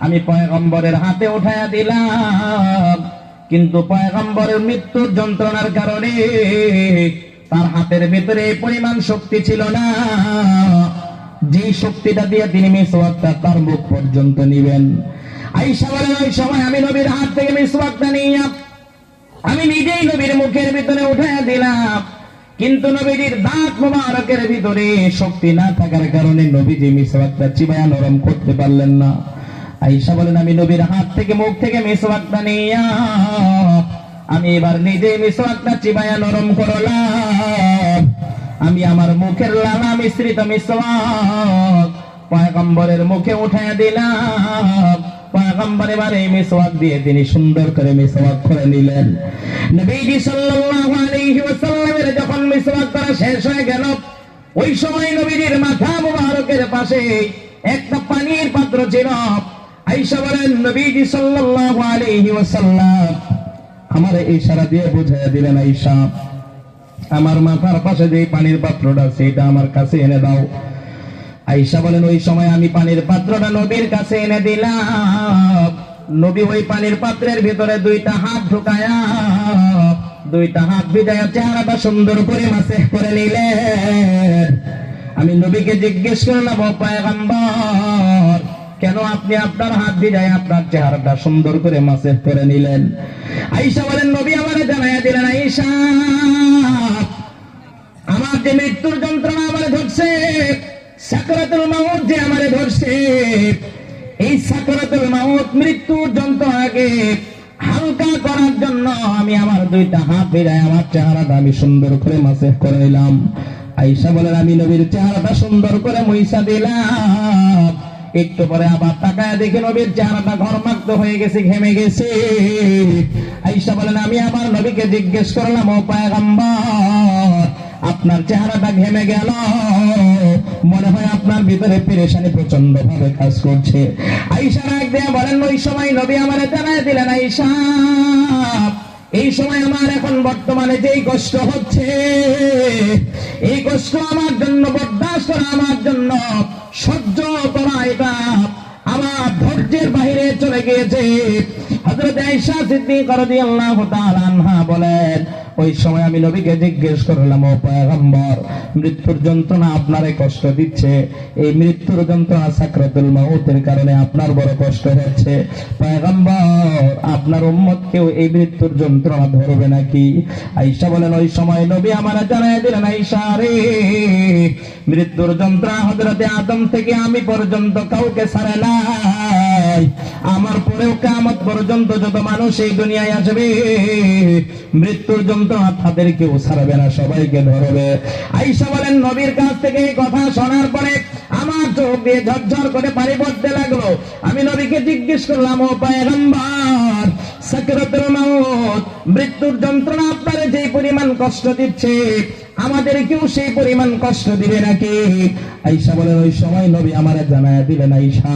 আমি পয়গম্বরের হাতে উঠায়া দিলাম। কিন্তু পয়গম্বরের মৃত্যুর যন্ত্রণার কারণে তার হাতের ভিতরে এই পরিমাণ শক্তি ছিল না, যে শক্তিটা দিয়ে তিনি মিসওয়াকটা তার মুখ পর্যন্ত নিবেন। আয়েশা বলেন, ওই সময় আমি নবীর হাত থেকে মিসওয়াকটা নিয়ে আমি নিজেই নবীর মুখের ভিতরে উঠায়া দিলাম। কিন্তু নবীজির দাঁত মোবারকের ভিতরে শক্তি না থাকার কারণে নবীজি মিসওয়াকটা চিবায়া নরম করতে পারলেন না। আয়েশা বলেন, আমি নবীর হাত থেকে মুখ থেকে মিসওয়াকটা নিয়ে আমি এবার নিজে মিসওয়াকটা চিবায়া নরম করলাম। আমি আমার মুখের লালা মিশ্রিত মিসওয়াক পয়গম্বরের মুখে উঠায়া দিলাম। পয়গম্বর এবার এই মিসওয়াক দিয়ে তিনি সুন্দর করে মিসওয়াক করে নিলেন। নবীজি সাল্লাল্লাহু আলাইহি ওয়াসাল্লামের যখন মিসওয়াক করা শেষ হয়ে গেল, ওই সময় নবীজির মাথা মুবারকের পাশে একটা পানির পাত্র ছিল। আয়েশা বলেন, নবীজি সাল্লাল্লাহু আলাইহি ওয়াসাল্লাম আমারে ইশারা দিয়ে বুঝাইয়া দিলেন, আয়েশা, আমার মাথার পাশে যে পানির পাত্রটা সেটা আমার কাছে এনে দাও। আয়েশা বলেন, ওই সময় আমি পানির পাত্রটা নবীর কাছে এনে দিলাম। নবী ওই পানির পাত্রের ভিতরে দুইটা হাত ঢুকায়া, দুইটা হাত ভিজায়া চেহারাটা সুন্দর করে মাসেহ করে নিলেন। আমি নবীকে জিজ্ঞেস করলাম, ও পয়গম্বর, কেন আপনি আপনার হাত ভিজায় আপনার চেহারাটা সুন্দর করে মাসেহ করে নিলেন? আয়েশা বলেন, নবী আমারে জানাইয়া দিলেন, আয়েশা, আমার যে মৃত্যুর যন্ত্রণা আমারে ধরছে, সাকরাতুল মাউত যে আমারে ধরছে, এই সাকরাতুল মাউত মৃত্যুর যন্ত্রণাকে হালকা করার জন্য আমি আমার দুইটা হাত ভিজায় আমার চেহারাটা আমি সুন্দর করে মাসেহ করে নিলাম। আয়েশা বলেন, আমি নবীর চেহারাটা সুন্দর করে মুইসা দিলাম। একটু পরে আবার তাকায় দেখে নবীর চেহারাটা ঘর্মাক্ত হয়ে গেছে, ঘেমে গেছে। আয়েশা বলেন, আমি আমার নবীকে জিজ্ঞেস করলাম, ও পয়গম্বর, আপনার চেহারাটা ঘেমে গেল, মনে হয় আপনার ভিতরে পেরেশানি প্রচন্ড ভাবে কাজ করছে। আয়েশা ডাক দিয়ে বলেন, ওই সময় নবী আমারে জানায় দিলেন, আয়েশা, এই সময় আমার এখন বর্তমানে যেই কষ্ট হচ্ছে, এই কষ্ট আমার জন্য বরদাস্ত করা, আমার জন্য সহ্য করা, এটা আমার ধৈর্যের বাইরে চলে গিয়েছে। হযরত আয়েশা সিদ্দিকা রাদিয়াল্লাহু তাআলা আনহা বলেন, ওই সময় আমি নবীকে জিজ্ঞেস করলাম, ও পয়গম্বর, মৃত্যুর যন্ত্রণা আপনারে কষ্ট দিচ্ছে, এই মৃত্যুর যন্ত্রণা সাকরাতুল মাউতের কারণে আপনার বড় কষ্ট হচ্ছে, পয়গম্বর, আপনার উম্মতকেও এই মৃত্যুর যন্ত্রণা ধরবে নাকি? আয়েশা বলেন, ওই সময় নবী আমারে জানায় দিলেন, আয়েশা রে, মৃত্যুর যন্ত্রণা হযরতে আদম থেকে আমি পর্যন্ত কাউকে ছাড়ে নাই, আমার পরেও কিয়ামত পর্যন্ত যত মানুষ এই দুনিয়ায় আসবে, মৃত্যুর যন্ত্রণা তাদের কেউ ছাড়বে না, সবাইকে ধরবে। আয়েশা বলেন, নবীর কাছ থেকে এই কথা শোনার পরে আমার চোখ দিয়ে ঝরঝর করে পানি পড়তে লাগলো। আমি নবীকে জিজ্ঞেস করলাম, ও পয়গম্বর, সাকরাতুল মাউত মৃত্যুর যন্ত্রণা আপনারে যে পরিমাণ কষ্ট দিচ্ছে, আমাদের কেউ সেই পরিমাণ কষ্ট দিবে নাকি? আয়েশা বলেন, ওই সময় নবী আমারে জানায়া দিলেন, আয়েশা,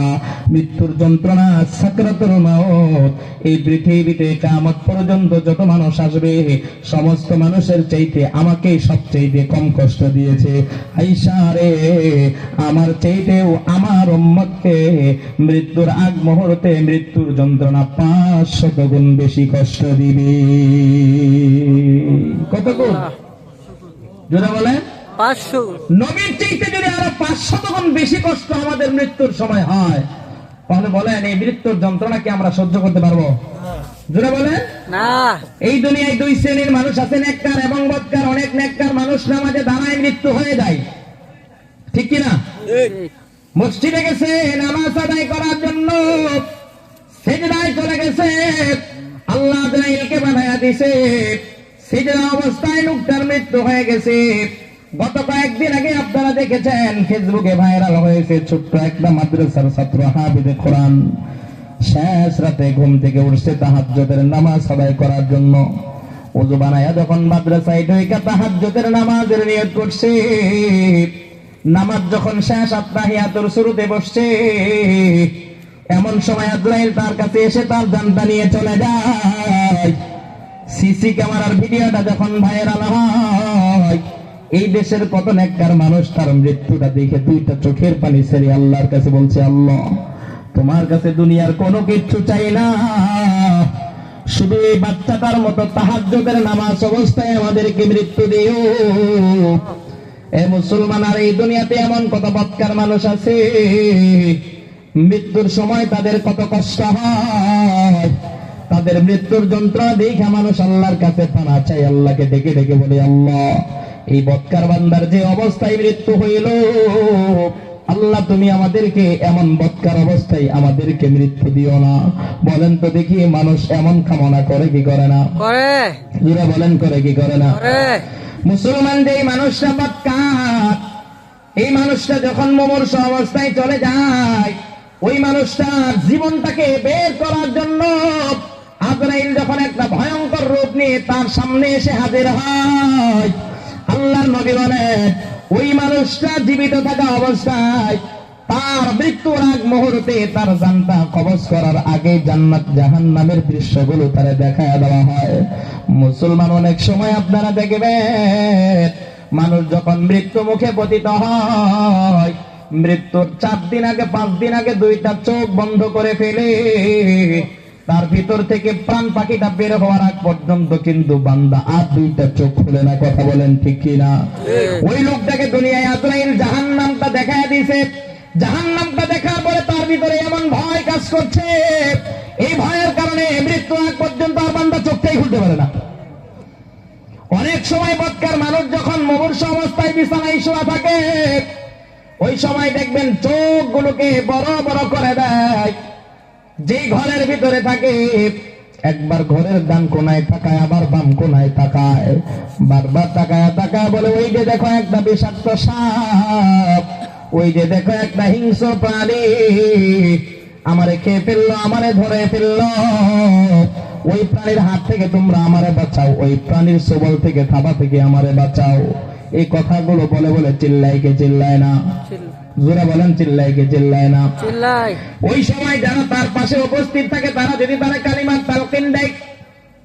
মৃত্যুর যন্ত্রণা সাকরাতুল মাউত এই পৃথিবীতে কিয়ামত পর্যন্ত যত মানুষ আসবে, সমস্ত মানুষের চাইতে আমাকেই সবচেয়ে কম কষ্ট দিয়েছে। আয়েশা রে, আমার চাইতেও আমার উম্মতকে মৃত্যুর আগ মুহূর্তে মৃত্যুর যন্ত্রণা 500 গুণ বেশি কষ্ট দিবে। কত গুণ? যারা বলেন 500। নবীর চাইতে যদি আরো 500 গুণ বেশি কষ্ট আমাদের মৃত্যুর সময় হয়, তাহলে বলেন এই মৃত্যুর যন্ত্রণা কি আমরা সহ্য করতে পারবো? জোরে বলেন। না। এই দুনিয়ায় দুই শ্রেণীর মানুষ আছে, নেককার এবং বদকার। অনেক নেককার মানুষ নামাজে দাঁড়ায় মৃত্যু হয়ে যায়, ঠিক কিনা? মসজিদে গেছে নামাজ আদায় করার জন্য, সিজদায় চলে গেছে, আল্লাহ আজরাইলকে বানায়া দিছে, সিজদা অবস্থায় লোকটার মৃত্যু হয়ে গেছে। গত কয়েকদিন আগে আপনারা দেখেছেন ফেসবুকে ভাইরাল হয়েছে, ছোট্ট একটা মাদ্রাসার ছাত্র হাফিজে কোরআন শেষ রাতে ঘুম থেকে উঠছে তাহাজ্জুদের নামাজ আদায় করার জন্য। ওযু বানায়া যখন মাদ্রাসায় ঢুকে তাহাজ্জুদের নামাজের নিয়ত করছে, নামাজ যখন শেষ আত্তাহিয়াতুর শুরুতে বসছে, এমন সময় আজরাইল তার কাছে এসে তার জানটা নিয়ে চলে যায়। সিসি ক্যামেরার ভিডিওটা যখন ভাইরাল হয়, এই দেশের কত নেককার মানুষ তার মৃত্যুটা দেখে দুইটা চোখের পানি ছেড়ে আল্লাহর কাছে বলছে, আল্লাহ তোমার কাছে দুনিয়ার কোনো কিছু চাই না, শুধু এই বাচ্চাটার মতো তাহাজ্জুদের নামাজ অবস্থায় আমাদেরকে মৃত্যু দিও। এ মুসলমান, আর এই দুনিয়াতে এমন কত বদকার মানুষ আছে, মৃত্যুর সময় তাদের কত কষ্ট হয়, তাদের মৃত্যুর যন্ত্রণা দেখে মানুষ আল্লাহর কাছে পানা চাই, আল্লাহকে ডেকে ডেকে বলে, আল্লাহ এই বদকার বান্দার যে অবস্থায় মৃত্যু হইল, আল্লাহ তুমি আমাদেরকে এমন বদকার অবস্থায় আমাদেরকে মৃত্যু দিও না। বলেন তো দেখি, মানুষ এমন কামনা করে কি করে না? করে। যারা বলেন করে কি করে না? করে। মুসলমান যে মানুষটা বদকার, এই মানুষটা যখন মুমূর্ষু অবস্থায় চলে যায়, ওই মানুষটার জীবনটাকে বের করার জন্য আজরাইল যখন একটা ভয়ঙ্কর রূপ নিয়ে তার সামনে এসে হাজির হয়, আল্লাহর নবী বলেন ওই মানুষটা জীবিত থাকা অবস্থায় তার মৃত্যুর আগ মুহূর্তে তার জানটা কবজ করার আগে জান্নাত জাহান্নামের দৃশ্যগুলো তারে দেখায় দেওয়া হয়। মুসলমান, অনেক সময় আপনারা দেখবেন মানুষ যখন মৃত্যু মুখে পতিত হয়, মৃত্যুর 4 দিন আগে 5 দিন আগে দুইটা চোখ বন্ধ করে ফেলে, তার ভিতর থেকে প্রাণ পাখিটা বের হওয়ার আগ পর্যন্ত কিন্তু বান্দা আর দুইটা চোখ খুলে না। কথা বলেন ঠিক কিনা? ওই লোকটাকে দুনিয়ায় আজরাইল জাহান্নামটা দেখায় দিয়েছে। জাহান্নামটা দেখার পরে তার ভিতরে এমন ভয় কাজ করছে, এই ভয়ের কারণে মৃত্যু আগ পর্যন্ত আর বান্দা চোখটাই খুলতে পারে না। অনেক সময় বদকার মানুষ যখন মুমূর্ষু অবস্থায় বিছানায় শোয়া থাকে, ওই সময় দেখবেন চোখগুলোকে বড় বড় করে দেয়। যেই ঘরের ভিতরে থাকে, একবার ঘরের ডান কোনায় তাকায়, আবার বাম কোনায় তাকায়, বারবার তাকায় তাকায় বলে, ওই যে দেখো একটা বিষাক্ত সাপ, ওই যে দেখো একটা হিংস্র প্রাণী আমারে খেয়ে ফেললো, আমারে ধরে ফেললো, ওই প্রাণীর হাত থেকে তোমরা আমারে বাঁচাও, ওই প্রাণীর সবল থেকে থাবা থেকে আমারে বাঁচাও। এই কথাগুলো বলে বলে চিল্লায় কে চিল্লায় না? জোরে বলেন, চিল্লায় কে চিল্লায় না? চিল্লাই। ওই সময় যারা তার পাশে উপস্থিত থাকে, তারা যদি তারা কালিমার তালকিন দেয়,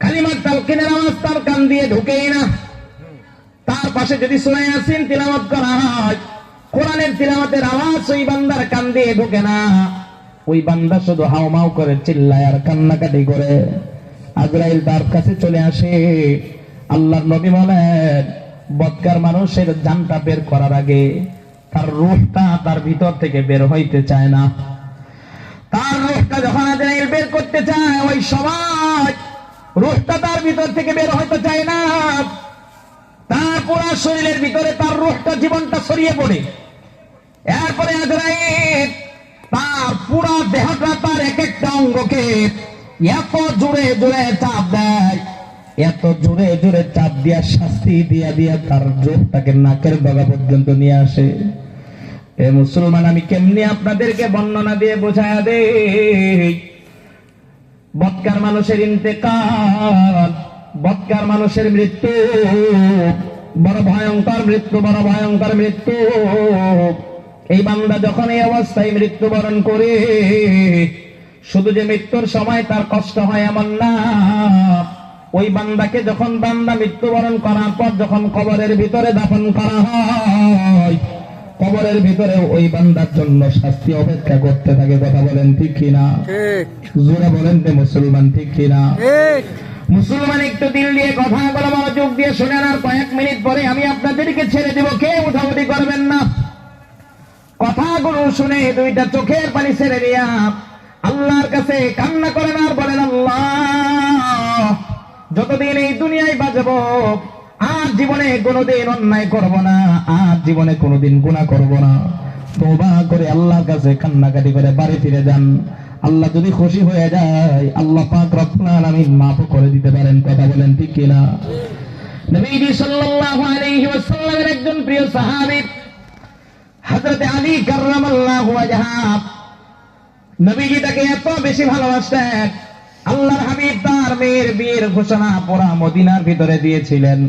কালিমার তালকিনের আওয়াজ তার কান দিয়ে ঢুকেই না। তার পাশে যদি সূরা ইয়াসিন তিলাওয়াত করা হয়, কোরআনের তিলাওয়াতের আওয়াজ ওই বান্দার কান দিয়ে ঢুকে না। ওই বান্দা শুধু হাউমাউ করে চিল্লায় আর কান্নাকাটি করে। আজরাইল তার কাছে চলে আসে। আল্লাহর নবী বলেন, বদকার মানুষের জানটা বের করার আগে তার রূহটা তার ভিতর থেকে বের হইতে চায় না। তার রূহটা যখন আজরাইল বের করতে চায়, ওই সময় রূহটা তার ভিতর থেকে বের হইতে চায় না। তার পুরো শরীরের ভিতরে তার রূহটা, জীবনটা ছড়িয়ে পড়ে। এরপরে আজরাইল তার পুরো দেহটা, তার এক একটা অঙ্গকে এত জোরে জোরে চাপ দেয়, এত জোরে জোরে চাপ দিয়া শাস্তি দিয়া দিয়া তার রূহটাকে নাকের ডগা পর্যন্ত নিয়ে আসে। এ মুসলমান, আমি কেমনি আপনাদেরকে বর্ণনা দিয়ে বোঝায়া দেই বদকার মানুষের ইন্তেকাল, বদকার মানুষের মৃত্যু বড় ভয়ঙ্কর মৃত্যু, বড় ভয়ঙ্কর মৃত্যু। এই বান্দা যখন এই অবস্থায় মৃত্যুবরণ করে, শুধু যে মৃত্যুর সময় তার কষ্ট হয় এমন না, ওই বান্দাকে যখন বান্দা মৃত্যুবরণ করার পর যখন কবরের ভিতরে দাফন করা হয়, কবরের ভিতরে ওই বান্দার জন্য শাস্তি অপেক্ষা করতে থাকে। কথা বলেন ঠিক কিনা? জোরে বলেন তে মুসলমান, ঠিক কিনা? মুসলমান, একটু দিল দিয়ে কথাগুলো মনোযোগ দিয়ে শুনেন, আর কয়েক মিনিট পরে আমি আপনাদেরকে ছেড়ে দেব, কেউ উঠাউঠি করবেন না। কথাগুলো শুনে দুইটা চোখের পানি ছেড়ে দিয়া আল্লাহর কাছে কান্না করেন আর বলেন, আল্লাহ যতদিন এই দুনিয়ায় বাঁচবো আর জীবনে কোনোদিন অন্যায় করব না, আর জীবনে কোনোদিন গুনাহ করব না। তওবা করে আল্লাহর কাছে কান্নাকাটি করে বাড়ি ফিরে যান। আল্লাহ যদি খুশি হয়ে যায় আল্লাহ পাক রব্বুল আলামিন মাফ করে দিতে পারেন। কথা বলেন ঠিক কিনা? নবীজি সাল্লাল্লাহু আলাইহি ওয়াসাল্লামের একজন প্রিয় সাহাবী হযরত আলী কাররামাল্লাহু ওয়াজহাহ, নবীজি তাকে এত বেশি ভালোবাসতেন, আল্লাহর হাবিব তার মেয়ের বিয়ের ঘোষণা পুরা মদিনার ভিতরে দিয়েছিলেন।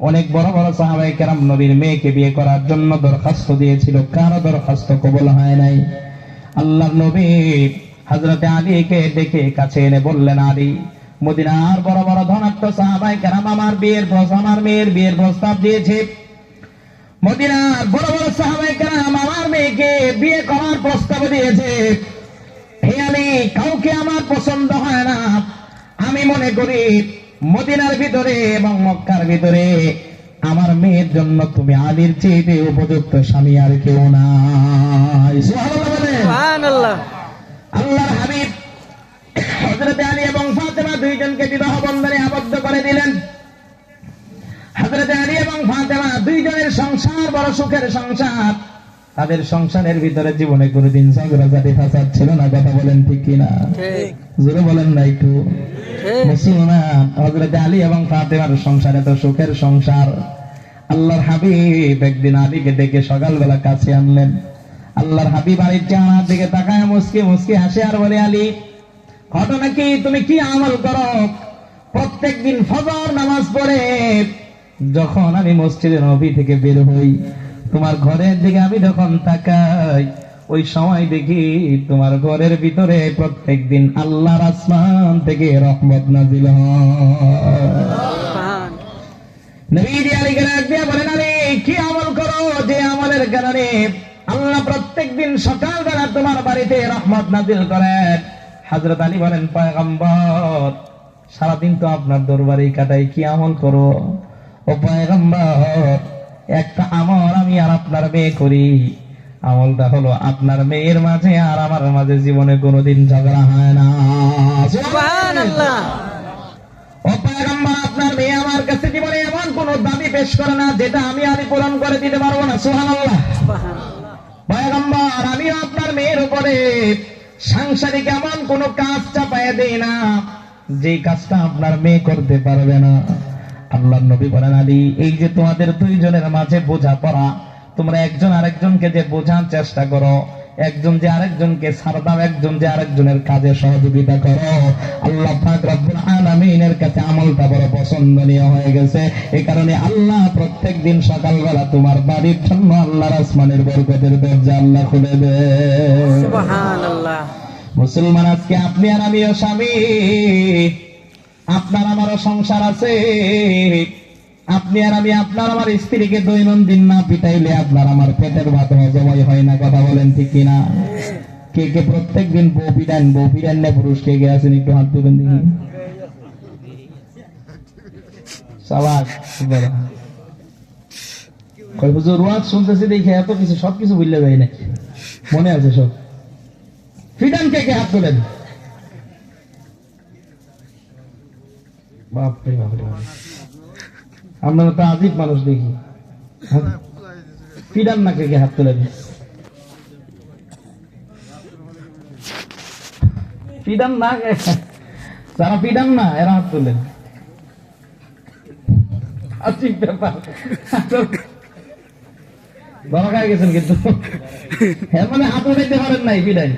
অনেক বড় বড় সাহাবায়ে কেরাম নবীর মেয়েকে বিয়ে করার জন্য দরখাস্ত দিয়েছিল, কারো দরখাস্ত কবুল হয় নাই। আল্লাহর নবী হযরত আলীকে ডেকে কাছে এনে বললেন, আলী, মদিনার বড় বড় ধনাঢ্য সাহাবায়ে কেরাম আমার মেয়ের বিয়ের প্রস্তাব দিয়েছে। মদিনার বড় বড় সাহাবায়ে কেরাম আমার মেয়েকে বিয়ে করার প্রস্তাব দিয়েছে। হে আলী, কাউকে আমার পছন্দ হয় না। আমি মনে করি মদিনার ভিতরে এবং মক্কার ভিতরে আমার মেয়ের জন্য তুমি আলীর চেয়ে উপযুক্ত স্বামী আর কেউ নাই। সুবহানাল্লাহ বলেন। সুবহানাল্লাহ। আল্লাহর হাবিব হযরত আলী এবং ফাতেমা দুইজনকে বিবাহ বন্ধনে আবদ্ধ করে দিলেন। হযরত আলী এবং ফাতেমা দুইজনের সংসার বড় সুখের সংসার। তাদের সংসারের ভিতরে জীবনে কোনোদিন ঝগড়াঝাটি ফাসাদ ছিল না। কথা বলেন ঠিক কিনা? ঠিক। জোরে বলেন না একটু। ঠিক। মুসলমান হযরত আলী এবং ফাতেমার সংসারে তো সুখের সংসার। আল্লাহর হাবিব একদিন আলীকে ডেকে সকালবেলা কাছে আনলেন। আল্লাহর হাবিব আলীর চেহারার দিকে তাকায় মুস্কি মুস্কি হাসে আর বলে, আলী, ঘটনা কি, তুমি কি আমল করো? প্রত্যেকদিন ফজর নামাজ পড়ে যখন আমি মসজিদে নবী থেকে বের হই, তোমার ঘরের দিকে আমি যখন তাকাই, ওই সময় দেখি তোমার ঘরের ভিতরে প্রত্যেকদিন আল্লাহর আসমান থেকে রহমত নাজিল হয়। নবীজি আলীকে ডাক দিয়া বলেন, আলী, কি আমল করো যে আমলের কারণে আল্লাহ প্রত্যেকদিন সকালবেলা তোমার বাড়িতে রহমত নাজিল করেন? হযরত আলী বলেন, পয়গম্বর, সারাদিন তো আপনার দরবারেই কাটাই, কি আমল করো? ও পয়গম্বর, একটা আমল আমি আর আপনার মেয়ে করি। আমলটা হলো আপনার মেয়ের মাঝে আর আমার মাঝে জীবনে কোনোদিন ঝগড়া হয় না। সুবহানাল্লাহ। ও পয়গম্বর, আপনার মেয়ে আমার কাছে জীবনে এমন কোন দাবি পেশ করে না যেটা আমি পূরণ করে দিতে পারবো না। সুবহানাল্লাহ। সুবহানাল্লাহ। পয়গম্বর, আমিও আপনার মেয়ের উপরে সাংসারিক এমন কোন কাজ চাপায় দেই না যে কাজটা আপনার মেয়ে করতে পারবে না। আল্লাহর নবী বলেন, আলী, এই যে তোমাদের দুইজনের মাঝে বোঝাপড়া, তোমরা একজন আরেকজনকে যে বোঝার চেষ্টা করো, একজন যে আরেকজনকে ছাড় দাও, একজন যে আরেকজনের কাজে সহযোগিতা করো, আল্লাহ পাক রব্বুল আলামিনের কাছে আমলটা বড় পছন্দনীয় হয়ে গেছে। এই কারণে আল্লাহ প্রত্যেকদিন সকালবেলা তোমার বাড়ির জন্য আল্লাহর আসমানের বরকতের দরজা আল্লাহ খুলে দেয়। সুবহানাল্লাহ। মুসলমান, আজকে আপনি আর আমিও স্বামী, আপনার আমারও সংসার আছে। আপনি আর আমি আপনার আমার স্ত্রীকে দৈনন্দিন না পিটাইলে আপনার আমার পেটের ভাত হজমই হয় না। কথা বলেন ঠিক কিনা? কে কে প্রত্যেকদিন বউ পিটান না পুরুষ কে কে আছেন? একটু হাত তুলেন দেখি। সাবাস। কয় হুজুর ওয়াজ শুনতেছি দেখে এত কিছু সবকিছু ভুলে যাই না, মনে আছে সব? পিটান কে কে? হাত তোলেন। বাপরে বাপরে বাপ, আপনারা তো আজীব মানুষ দেখি। পিডান না কে? হাত তুলে দিন। পিডান না, যারা পিডান না এরা হাত তুলেন। আজীব ব্যাপার, ধরা খাই গেছেন কিন্তু। এর মানে হাত উঠাইতে পারেন নাই, পিডাই।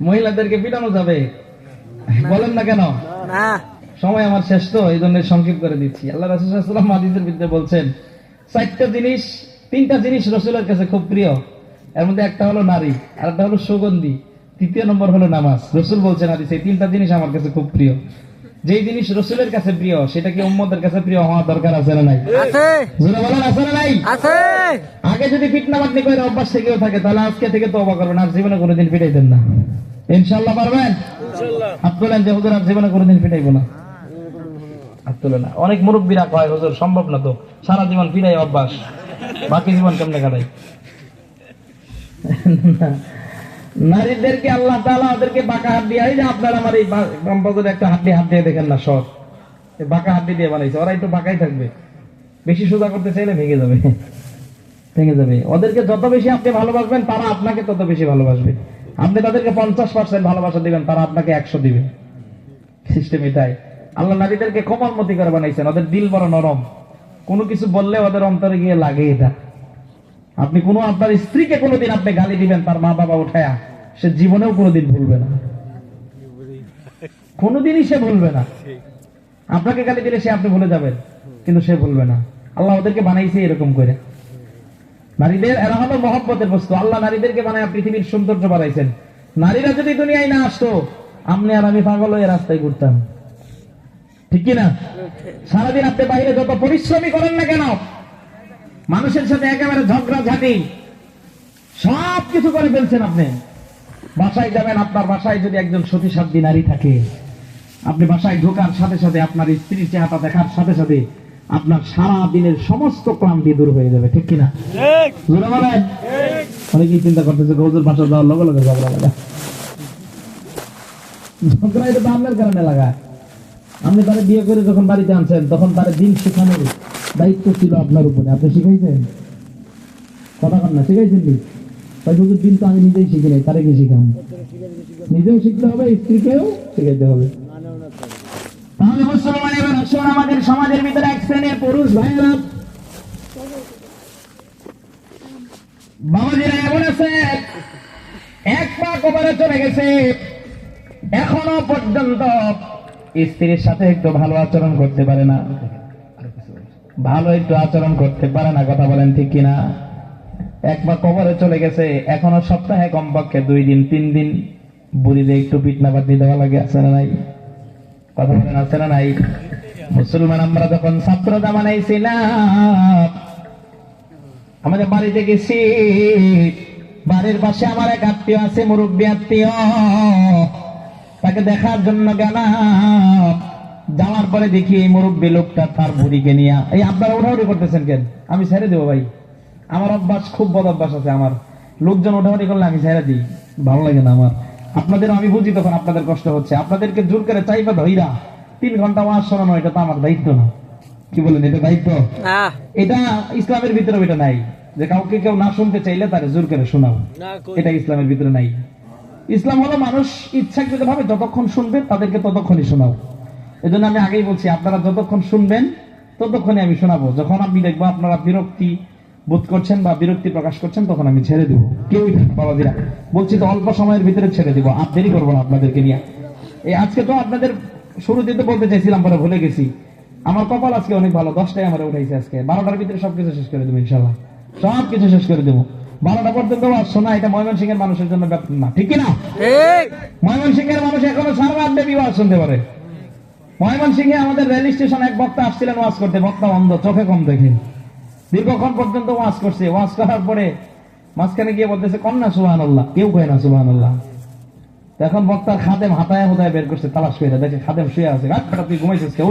মহিলাদেরকে পিডানো যাবে বলেন না কেন? না। সময় আমার শেষ তো, এই জন্য সংক্ষেপ করে দিচ্ছি। আল্লাহ রাসূল সাল্লাল্লাহু আলাইহি ওয়াসাল্লাম হাদিসের ভিতরে বলছেন, তিনটা জিনিস রাসূলের কাছে খুব প্রিয়। এর মধ্যে একটা হলো নারী, আরেকটা হলো সুগন্ধি, তৃতীয় নম্বর হলো নামাজ। রাসূল বলছেন হাদিসে, এই তিনটা জিনিস আমার কাছে খুব প্রিয়। যেই জিনিস রাসূলের কাছে প্রিয় সেটা কি উম্মতের কাছে প্রিয় হওয়া দরকার আছে না নাই? আছে। জোরে বলেন, আছে না নাই? আছে। আগে যদি ফিটনা বাটনি করে অভ্যাস থেকেও থাকে, তাহলে আজকে থেকে তওবা করবেন, আর জীবনে কোনোদিন পিটাইতেন না। ইনশাআল্লাহ পারবেন? ইনশাআল্লাহ। হাত তোলেন যে হুজুর আর জীবনে কোনোদিন পিটাইবো না। হাত তোলে না। অনেক মুরব্বীরা কয়, হুজুর সম্ভব না তো, সারা জীবন পিটাই অভ্যাস, বাকি জীবন কেমনে কাটাই? নারীদেরকে আল্লাহ তাআলা ওদেরকে বাঁকা হাত দিয়ে, এই যে আপনার আমার এই কম্পোজের একটা হাত দিয়ে দেখেন না, সব বাঁকা হাড্ডি দিয়ে বানাইছে। ওরা একটু বাঁকাই থাকবে, বেশি সোজা করতে চাইলে ভেঙে যাবে, ভেঙে যাবে। ওদেরকে যত বেশি আপনি ভালোবাসবেন তারা আপনাকে তত বেশি ভালোবাসবে। আপনি তাদেরকে 50% ভালোবাসা দিবেন, তারা আপনাকে 100 দিবে। সিস্টেম এটাই। আল্লাহ নারীদেরকে কোমলমতি করে বানাইছেন, ওদের দিল বড় নরম, কোনো কিছু বললে ওদের অন্তরে গিয়ে লাগে। এটা আপনি কোনো আপনার স্ত্রীকে কোনোদিন আপনি গালি দিবেন তার মা বাবা উঠায়া, সে জীবনেও কোনোদিন ভুলবে না, কোনোদিনই সে ভুলবে না। আপনাকে গালি দিলে সে আপনি ভুলে যাবেন, কিন্তু সে ভুলবে না। আল্লাহ ওদেরকে বানাইছে এরকম করে। নারীদের এরা হলো মহব্বতের বস্তু। আল্লাহ নারীদেরকে বানায় পৃথিবীর সৌন্দর্য বাড়াইছেন। নারীরা যদি দুনিয়ায় না আসতো, আপনি আর আমি পাগল হয়ে রাস্তায় ঘুরতাম, ঠিক কিনা? সারাদিন আপনি বাইরে যত পরিশ্রমী করেন না কেন, মানুষের সাথে একেবারে ঝগড়া ঝাঁটি সব কিছু করে ফেলছেন। আপনি বাসায় যাবেন, আপনার বাসায় যদি একজন সতী সাধ্বী নারী থাকে, আপনি বাসায় ঢোকার সাথে সাথে আপনার স্ত্রীর চেহারা দেখার সাথে সাথে আপনার সারা দিনের সমস্ত ক্লান্তি দূর হয়ে যাবে, ঠিক কিনা? অনেকেই চিন্তা করতেছে হুজুর বাসা যাওয়ার লগে লগে ঝগড়া লাগা, ঝগড়া এটা তো আপনার কারণে লাগায়। আপনি তারা বিয়ে করে যখন বাড়িতে আনছেন, তখন তার দিন শেখানোর দায়িত্ব ছিল আপনার উপরে। আপনি শিখাইছেন? কথা কন না, শিখাইছেন কি? তাই হুজুর দিন তো আমি নিজেই শিখি নাই, তারে কি শিখাম? নিজেও শিখতে হবে, স্ত্রীকেও শিখাইতে হবে। তাহলে মুসলমান এবার আসুন, আমাদের সমাজের ভিতরে এক শ্রেণীর পুরুষ ভাইয়েরা, বাবাজিরা এমন আছে, এক পা কবরে চলে গেছে, এখনো পর্যন্ত স্ত্রীর সাথে একটু ভালো আচরণ করতে পারে না, ভালো একটু আচরণ করতে পারে না। কথা বলেন ঠিক কিনা? এক পা কবরে চলে গেছে, এখনো সপ্তাহে কমপক্ষে 2 দিন 3 দিন বুড়িতে একটু পিটনা পাটনি দেওয়া লাগে, আছে না নাই? কথা বলেন আছে না নাই? মুসলমান আমরা যখন ছাত্র জামানায় ছিলাম, আমাদের বাড়িতে গেছি, বাড়ির পাশে আমার এক আত্মীয় আছে, মুরব্বী আত্মীয়, তাকে দেখার জন্য গেলাম। যাওয়ার পরে দেখি এই মুরব্বী লোকটা তার বুড়িকে নিয়ে, এই আপনারা উঠাউঠি করতেছেন কেন? আমি ছেড়ে দেবো ভাই, আমার অভ্যাস, খুব বদ অভ্যাস আছে আমার। লোকজন উঠাউঠি করলে আমি ছেড়ে দিই, ভালো লাগে না আমার। আপনাদের আমি বুঝি তখন আপনাদের কষ্ট হচ্ছে, আপনাদেরকে জোর করে চাইবা ধইরা 3 ঘন্টা ওয়াজ শোনানো, এটা তো আমার দায়িত্ব না। কি বলেন, এটা দায়িত্ব? এটা ইসলামের ভিতরে এটা নাই, যে কাউকে কেউ না শুনতে চাইলে তারে জোর করে শোনাও, এটা ইসলামের ভিতরে নাই। ইসলাম হলো মানুষ ইচ্ছাকৃত ভাবে যতক্ষণ শুনবে তাদেরকে ততক্ষণই শোনাও। এজন্য আমি আগেই বলছি, আপনারা যতক্ষণ শুনবেন ততক্ষণই আমি শোনাবো। যখন আমি দেখবো আপনারা বিরক্তি বোধ করছেন বা বিরক্তি প্রকাশ করছেন, তখন আমি ছেড়ে দিব। কেউই বাবাজিরা বলছি তো, অল্প সময়ের ভিতরে ছেড়ে দিব, আর দেরি করবো না আপনাদেরকে নিয়ে। এই আজকে তো আপনাদের শুরু দিতে বলতে চাইছিলাম, পরে ভুলে গেছি। আমার কপাল আজকে অনেক ভালো, 10টায় আমার উঠাইছে আজকে। 12টার ভিতরে সবকিছু শেষ করে দেবো ইনশাল্লাহ, সবকিছু শেষ করে দেবো। 12টা পর্যন্ত শোনা, এটা ময়মনসিংহের মানুষের জন্য ব্যাপার না, ঠিক কিনা? ময়মনসিংহের মানুষ এখনো সারা রাত ব্যাপী ওয়াজ শুনতে পারে। ময়মনসিংহে আমাদের রেল স্টেশন এক বক্তা আসছিলেন ওয়াজ করতে, বক্তা অন্ধ, চোখে কম দেখে, দীর্ঘক্ষণ পর্যন্ত ওয়াজ করছে। ওয়াজ করার পরে মাঝখানে গিয়ে বলতেছে, কন্যা সুবহানাল্লাহ, কেউ কয় না সুবহানাল্লাহ। এখন বক্তার খাদেম হাতায় হুদায় বের করছে, তালাশ করে দেখে খাদেম শুয়ে আছে। তুই ঘুমাইছিস কে?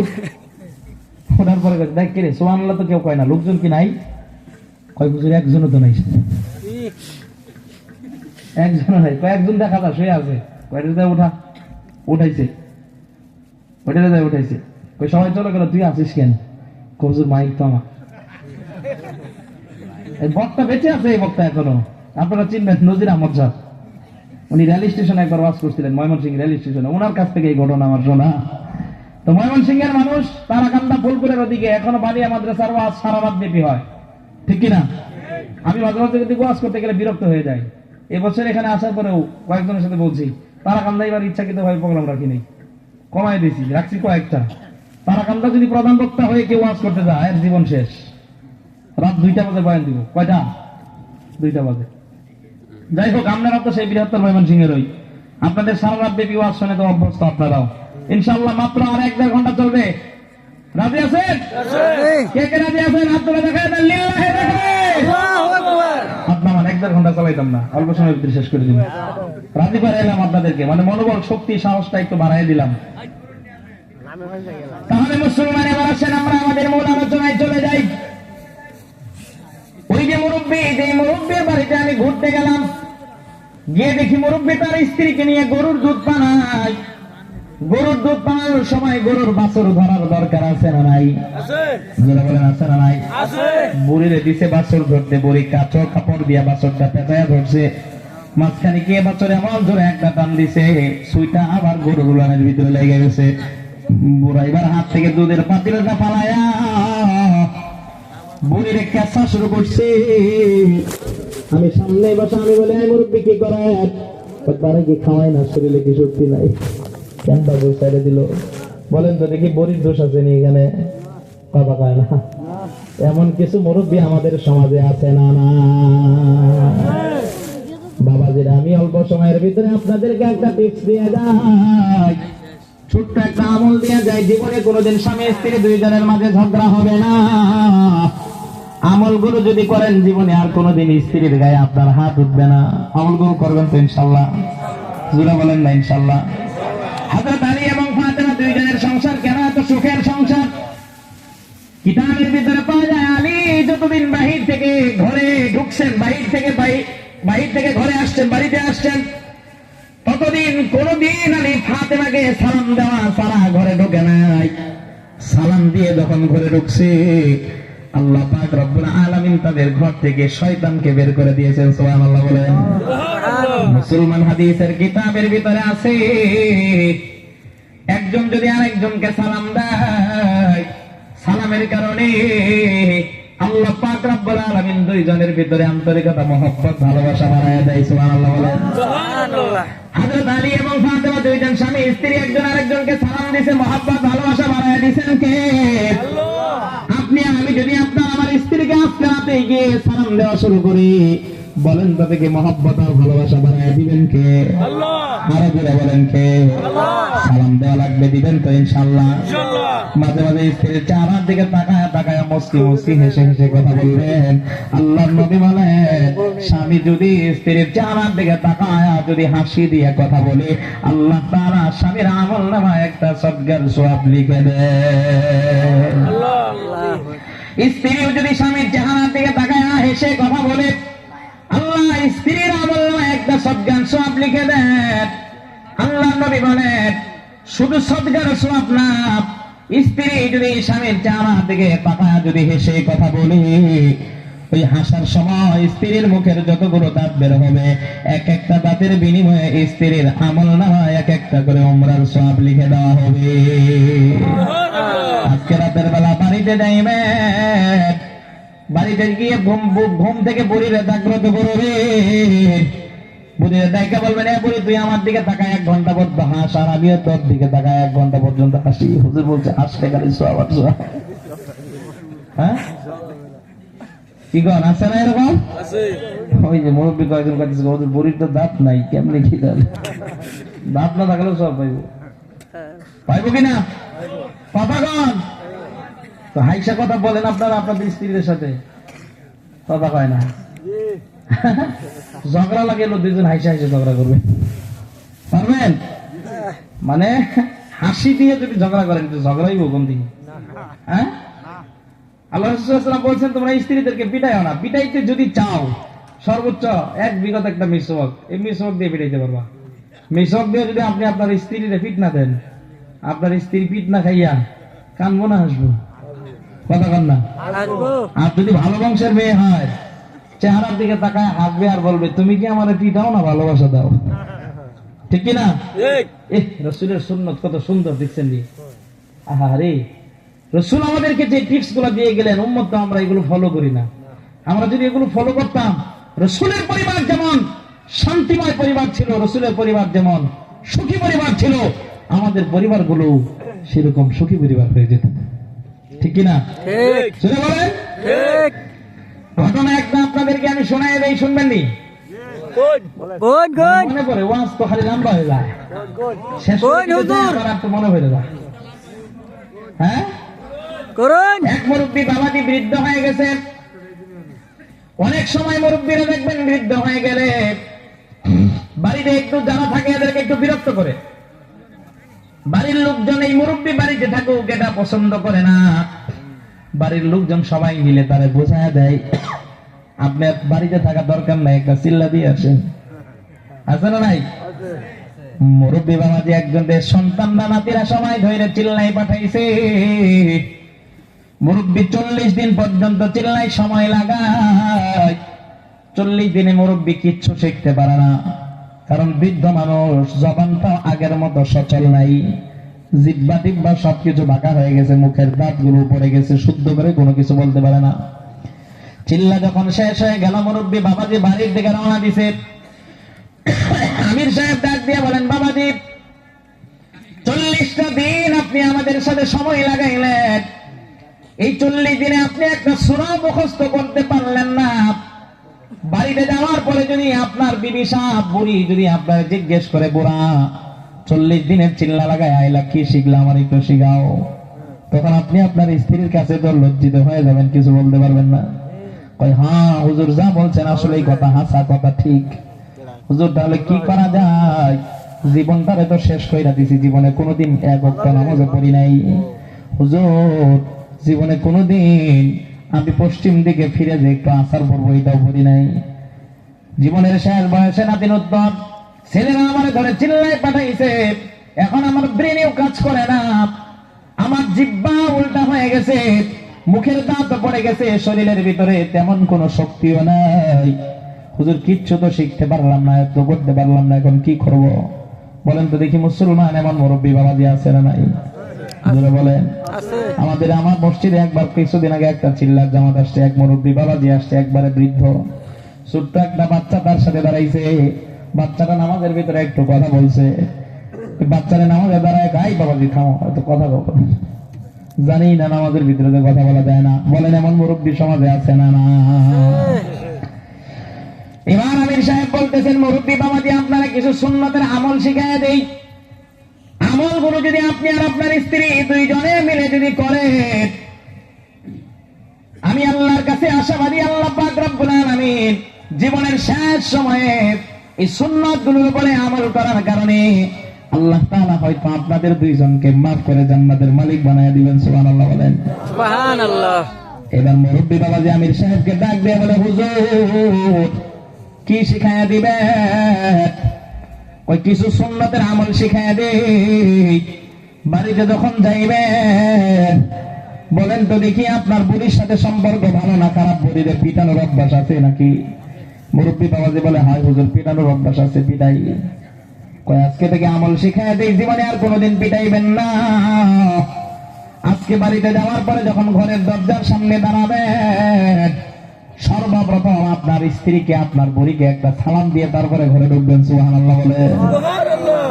ওঠার পরে দেখ কে রে, সুবহানাল্লাহ তো কেউ কয় না, লোকজন কি নাই? কয় বুঝুর একজনও তো নাই, একজনও নাই। কয়েকজন দেখা যায় শুয়ে আছে, কয়টা উঠা উঠাইছে, ওইটা যায় উঠাইছে। ওই সবাই চলে গেল, তুই আছিস কেন? কবজুর মাইক তো আমার। এই বক্তা বেঁচে আছে, এই বক্তা এখনো, আপনারা চিনবেন, নজির আহমদ সাহেব। উনি রেল স্টেশনে একবার ওয়াজ করছিলেন, ময়মনসিংহ রেল স্টেশনে। ওনার কাছ থেকে এই ঘটনা আমার শোনা। তো ময়মনসিংহের মানুষ তারাকান্দা ফুলপুরের ওদিকে এখনো বালিয়া মাদ্রাসার ওয়াজ সারা রাত ব্যাপী হয়, ঠিক কিনা? আমি মাঝে মাঝে যদি ওয়াজ করতে গেলে বিরক্ত হয়ে যাই। এবছর এখানে আসার পরেও কয়েকজনের সাথে বলছি, তারাকান্দা এবার ইচ্ছাকৃত ভাবে প্রোগ্রাম রাখিনি, কমাই দিয়েছি, রাখছি কয়েকটা। তারাকান্দা যদি প্রধান বক্তা হয়ে কেউ ওয়াজ করতে যায়, এর জীবন শেষ। রাত 2টা বাজে বয়ান দিব। কয়টা? 2টা বাজে। যাই হোক, আপনারা তো সেই বৃহত্তর ময়মনসিংহের ওই, আপনাদের সারা রাত ব্যাপী ওয়াজ শুনে তো অভ্যস্ত আপনারাও। ইনশাআল্লাহ মাত্র আর 1-1.5 ঘন্টা চলবে। রাজি আছেন? কে কে রাজি আছেন? হাত তুলে দেখায় দেন, লিল্লাহি তাকবীর। আপনারা 1-1.5 ঘন্টা চালাইতাম না, অল্প সময়ের ভিতরে শেষ করে দিন। রাজি করে এলাম আপনাদেরকে, মানে মনোবল, শক্তি, সাহসটা একটু বাড়াই দিলাম। তাহলে মুসলমান এবার আসেন, আমরা আমাদের মূল আলোচনায় চলে যাই। ওই যে মুরব্বী, যে মুরব্বীর বাড়িতে আমি ঘুরতে গেলাম, গিয়ে দেখি মুরব্বী তার স্ত্রীকে নিয়ে গরুর দুধ পানায়। গরুর দুধ পানানোর সময় গরুর বাছুর ধরার দরকার আছে না নাই? যারা বলেন আছে না নাই? বুড়িরে দিছে বাছুর ধরতে, বুড়ি কাঁচো কাপড় দিয়া বাছুরটা পেঁচায়া ধরছে। মাঝখানে গিয়ে বাছুর এমন জোরে একটা টান দিছে, সুইটা আবার গরুর উলানের ভিতরে লেগে গেছে। বুড়া এবার হাত থেকে দুধের পাতিলটা পালায়া বুড়ির কেঁচা শুরু করছে। আমি সামনে বসে আমি বলে মুরব্বী কি করে? তারা কি খাওয়াই না, শরীরে কি শক্তি নাই? কেন বাবু ছেড়ে দিল? বলেন তো দেখি বড়ির দোষ আছে নি এখানে? কথা কয় না। এমন কিছু মুরব্বী আমাদের সমাজে আছে না? না বাবাজিরা, আমি অল্প সময়ের ভিতরে আপনাদেরকে একটা টিপস দিয়ে যাই, ছোট্ট একটা আমল দিয়ে যায়। জীবনে কোনোদিন স্বামী স্ত্রী দুইজনের মাঝে ঝগড়া হবে না। আমলগুলো যদি করেন জীবনে আর কোনোদিন স্ত্রীর গায়ে আপনার হাত উঠবে না। আমলগুলো করবেন তো ইনশাল্লাহ? জোরে বলেন না ইনশাল্লাহ? হযরত আলী এবং ফাতেমা দুইজনের সংসার কেন এত সুখের সংসার? কিতাবের ভিতরে পাওয়া যায়, আলী যতদিন বাহির থেকে ঘরে ঢুকছেন, বাহির থেকে ঘরে আসছেন, বাড়িতে আসছেন, ততদিন কোনদিন আলী ফাতেমাকে সালাম দেওয়া সারা ঘরে ঢোকে নাই। সালাম দিয়ে যখন ঘরে ঢুকছে, আল্লাহ পাক রব্বুল আলামিন তাদের ঘর থেকে শয়তানকে বের করে দিয়েছেন। সুবহানাল্লাহ বলেন। মুসলমান হাদিসের কিতাবের ভিতরে আছে, একজন যদি আরেকজনকে সালাম দেয়, সালামের কারণে আল্লাহ পাক রব্বুল আলামিন দুইজনের ভিতরে আন্তরিকতা, মহব্বত, ভালোবাসা বাড়ায় দেয়। সুবহানাল্লাহ বলেন। হযরত আলী এবং ফাতেমা দুইজন স্বামী স্ত্রী, একজন আরেকজনকে সালাম দিয়েছে, মহব্বত ভালোবাসা বাড়ায় দিয়েছেন কে? আপনি আমি যদি আপনার আমার স্ত্রীকে আজকে রাতে গিয়ে সালাম দেওয়া শুরু করি, বলেন তাদেরকে মহব্বত আর ভালোবাসা বাড়ায় দিবেন কে? আরো জোরে বলেন কে? সালাম দেওয়া লাগবে, দিবেন তো ইনশাল্লাহ? মাঝে মাঝে স্ত্রীর চেহারার দিকে তাকায় তাকায় মুস্কি মুস্কি হেসে হেসে কথা বলবেন। আল্লাহর নবী বলেন, স্বামী যদি স্ত্রীর চেহারার দিকে তাকায় যদি হাসি দিয়ে কথা বলে, আল্লাহ তাআলা স্বামীর আমলনামায় একটা সদকার সওয়াব লিখে দেন। স্ত্রীও যদি স্বামীর চেহারার দিকে তাকায় হেসে কথা বলে, আল্লাহ স্ত্রীর আমলনামায় একটা সদকার সওয়াব লিখে দেন। আল্লাহর নবী বলেন, শুধু সদকার সওয়াব না, স্ত্রী যদি স্বামীর চেহারার দিকে তাকায় যদি হেসে কথা বলে, ওই হাসার সময় স্ত্রীর মুখের যতগুলো দাঁত বের হবে, এক একটা দাঁতের বিনিময়ে স্ত্রীর আমলনামায় এক একটা করে উমরার সওয়াব লিখে দেওয়া হবে। আজকে রাতের বেলা বাড়িতে যাইবেন, বাড়িতে গিয়ে ঘুম থেকে বুড়িরে জাগ্রত করবে। বুড়িরে ডাইকা বলবেন, এ বুড়ি তুই আমার দিকে তাকায় 1 ঘন্টা পর্যন্ত হাস, আর আমিও তোর দিকে তাকায় 1 ঘন্টা পর্যন্ত হাসি। হুজুর বলছে হাসলে খালি সওয়াব আর সওয়াব। হ্যাঁ কি কন, আছে না এরকম? ওই যে মুরব্বী কয়েকজন কাছে ওদের বুড়ির তো দাঁত নাই, কেমনে কি দাঁত না থাকলেও সব পাইবো কিনা? কথা কন তো, হাইসা কথা বলেন আপনারা আপনাদের স্ত্রীদের সাথে, কথা কয় না। ঝগড়া লাগে, দুইজন হাইসা হাইসা ঝগড়া করবে, পারবেন? মানে হাসি দিয়ে যদি ঝগড়া করেন, ঝগড়াই কোন দিকে? হ্যাঁ, আল্লাহ রাসূলুল্লাহ বলছেন, তোমরা স্ত্রীদেরকে পিটাইও না। পিটাইতে যদি চাও, সর্বোচ্চ 1 বিঘত একটা মিসওয়াক, এই মিসওয়াক দিয়ে পিটাইতে পারবা। মিসওয়াক দিয়ে যদি আপনি আপনার স্ত্রীরে পিট না দেন, আপনার স্ত্রী পিট না খাইয়া কানবো না হাসবো? কথা কন না? আর যদি ভালো বংশের মেয়ে হয়, চেহারার দিকে তাকায় হাসবে আর বলবে, তুমি কি আমার পিটাও না, ভালোবাসা দাও। ঠিক কিনা? রাসূলের সুন্নাত কত সুন্দর, দেখছেন নি? আহারে, রাসূল আমাদেরকে যে টিপস গুলো দিয়ে গেলেন, উম্মত তো আমরা এগুলো ফলো করি না। আমরা যদি এগুলো ফলো করতাম, রাসূলের পরিবার যেমন শান্তিময় পরিবার ছিল, রাসূলের পরিবার যেমন সুখী পরিবার ছিল, আমাদের পরিবারগুলো সেরকম সুখী পরিবার হয়ে যেত। ঠিক কিনা? ঠিক বলেন। ঠিক। ঘটনা একটা আপনাদেরকে আমি শোনাই দেই, শুনবেন নি? মনে করে ওয়াজ তো খালি লম্বা হয়ে যায়, শেষ মনে হয়ে যায়। হ্যাঁ, এক মুরব্বী বাবাজি বৃদ্ধ হয়ে গেছে। অনেক সময় মুরব্বীরা দেখবেন বৃদ্ধ হয়ে গেলে বাড়িতে একটু যারা থাকে এদেরকে একটু বিরক্ত করে। বাড়ির লোকজন এই মুরব্বী বাড়িতে থাকুক এটা পছন্দ করে না। বাড়ির লোকজন সবাই মিলে তারে বোঝায় দেয়, আপনার বাড়িতে থাকা দরকার নাই, একটা চিল্লা দিয়ে আসেন। আছে না নাই? মুরব্বী বাবাজি একজনদের সন্তানরা নাতিরা সবাই ধরে চিল্লাই পাঠাইছে। মুরব্বী 40 দিন পর্যন্ত চিল্লাই সময় লাগায়। 40 দিনে মুরব্বী কিচ্ছু শিখতে পারে না, কারণ বৃদ্ধ মানুষ জবানটা আগের মতো সচল নাই, জিব্বা টিব্বা সবকিছু বাঁকা হয়ে গেছে, মুখের দাঁতগুলো পড়ে গেছে, শুদ্ধ করে কোনো কিছু বলতে পারে না। চিল্লা যখন শেষ হয়ে গেল, মুরব্বী বাবাজি বাড়ির দিকে রওনা দিছে। আমির সাহেব ডাক দিয়ে বলেন, বাবাজি 40টা দিন আপনি আমাদের সাথে সময় লাগাইলেন, এই 40 দিনে আপনি একটা সূরা মুখস্থ করতে পারলেন না। বাড়িতে যাওয়ার পরে যদি আপনার বিবি সাহেব বুড়ি যদি আপনার জিজ্ঞেস করে, বুড়া 40 দিনের চিল্লা লাগায় আইলা কি শিখলাম, আমার একটু শিখাও, তখন আপনি আপনার স্ত্রীর কাছে তো লজ্জিত হয়ে যাবেন, কিছু বলতে পারবেন না। কই হ্যাঁ হুজুর, যা বলছেন আসলে এই কথা, হাসা কথা ঠিক। হুজুর তাহলে কি করা যায়? জীবনটারে তো শেষ কইরা দিছি, জীবনে কোনোদিন এক ওয়াক্ত নামাজও পড়ি নাই হুজুর, জীবনে কোনোদিন আমি পশ্চিম দিকে ফিরে যে একটু আসার পড়বো এটাও পড়ি নাই। জীবনের শেষ বয়সে নাতিন উত্তর, ছেলেরা আমার ধরে চিল্লাই পাঠাইছে, এখন আমার ব্রেনেও কাজ করে না, আমার জিহ্বা উল্টা হয়ে গেছে, মুখের দাঁত পড়ে গেছে, শরীরের ভিতরে তেমন কোনো শক্তিও নাই। হুজুর কিচ্ছু তো শিখতে পারলাম না, এত করতে পারলাম না, এখন কি করব বলেন তো দেখি? মুসলমান এমন মুরব্বী বাবাজি আছে না নাই? বলেন। আমার মসজিদে একবার কিছুদিন আগে একটা চিল্লার জামাত আসছে, এক মুরব্বী বাবাজি আসছে, একবারে বৃদ্ধ, ছোট্ট একটা বাচ্চা তার সাথে দাঁড়াইছে। বাচ্চাটা নামাজের ভিতরে একটু কথা বলছে, বাচ্চারা নামাজে দাঁড়ায়, গাই বাবাজি থামো, হয়তো কথা বলো, জানি না নামাজের ভিতরে তো কথা বলা যায় না। বলেন এমন মুরব্বী সমাজে আছে না? না। এবার আমির সাহেব বলতেছেন, মুরব্বী বাবাজি আপনারা কিছু সুন্নতের আমল শিখায় দেই, আমলগুলো যদি আপনি আর আপনার স্ত্রী দুইজনে মিলে যদি করেন, আমি আল্লাহর কাছে আশাবাদী, আল্লাহ পাক রব্বুল আলামিন জীবনের শেষ সময়ে এই সুন্নতগুলোর উপরে আমল করার কারণে আল্লাহ তাআলা হয়তো আপনাদের দুইজনকে মাফ করে জান্নাতের মালিক বানায় দিবেন। সুবহানাল্লাহ বলেন। সুবহানাল্লাহ। এবার মুরব্বী বাবাজি আমির সাহেবকে ডাক দিয়ে বলে, হুজুর কি শিখাইয়া দিবেন? ওই কিছু সুন্নতের আমল শিখাইয়া দেই, বাড়িতে যখন যাইবেন বলেন তো দেখি আপনার বুড়ির সাথে সম্পর্ক ভালো না খারাপ? বুড়িদের পিটানোর অভ্যাস আছে নাকি? মুরব্বী বাবাজি বলে, হয় হুজুর পিটানোর অভ্যাস আছে, পিটাই। কই আজকে থেকে আমল শিখাইয়া দেই, জীবনে আর কোনোদিন পিটাইবেন না। আজকে বাড়িতে যাওয়ার পরে যখন ঘরের দরজার সামনে দাঁড়াবেন, সর্বপ্রথম আপনার স্ত্রীকে, আপনার বুড়িকে একটা সালাম দিয়ে তারপরে ঘরে ঢুকবেন। সুবহানাল্লাহ বলে।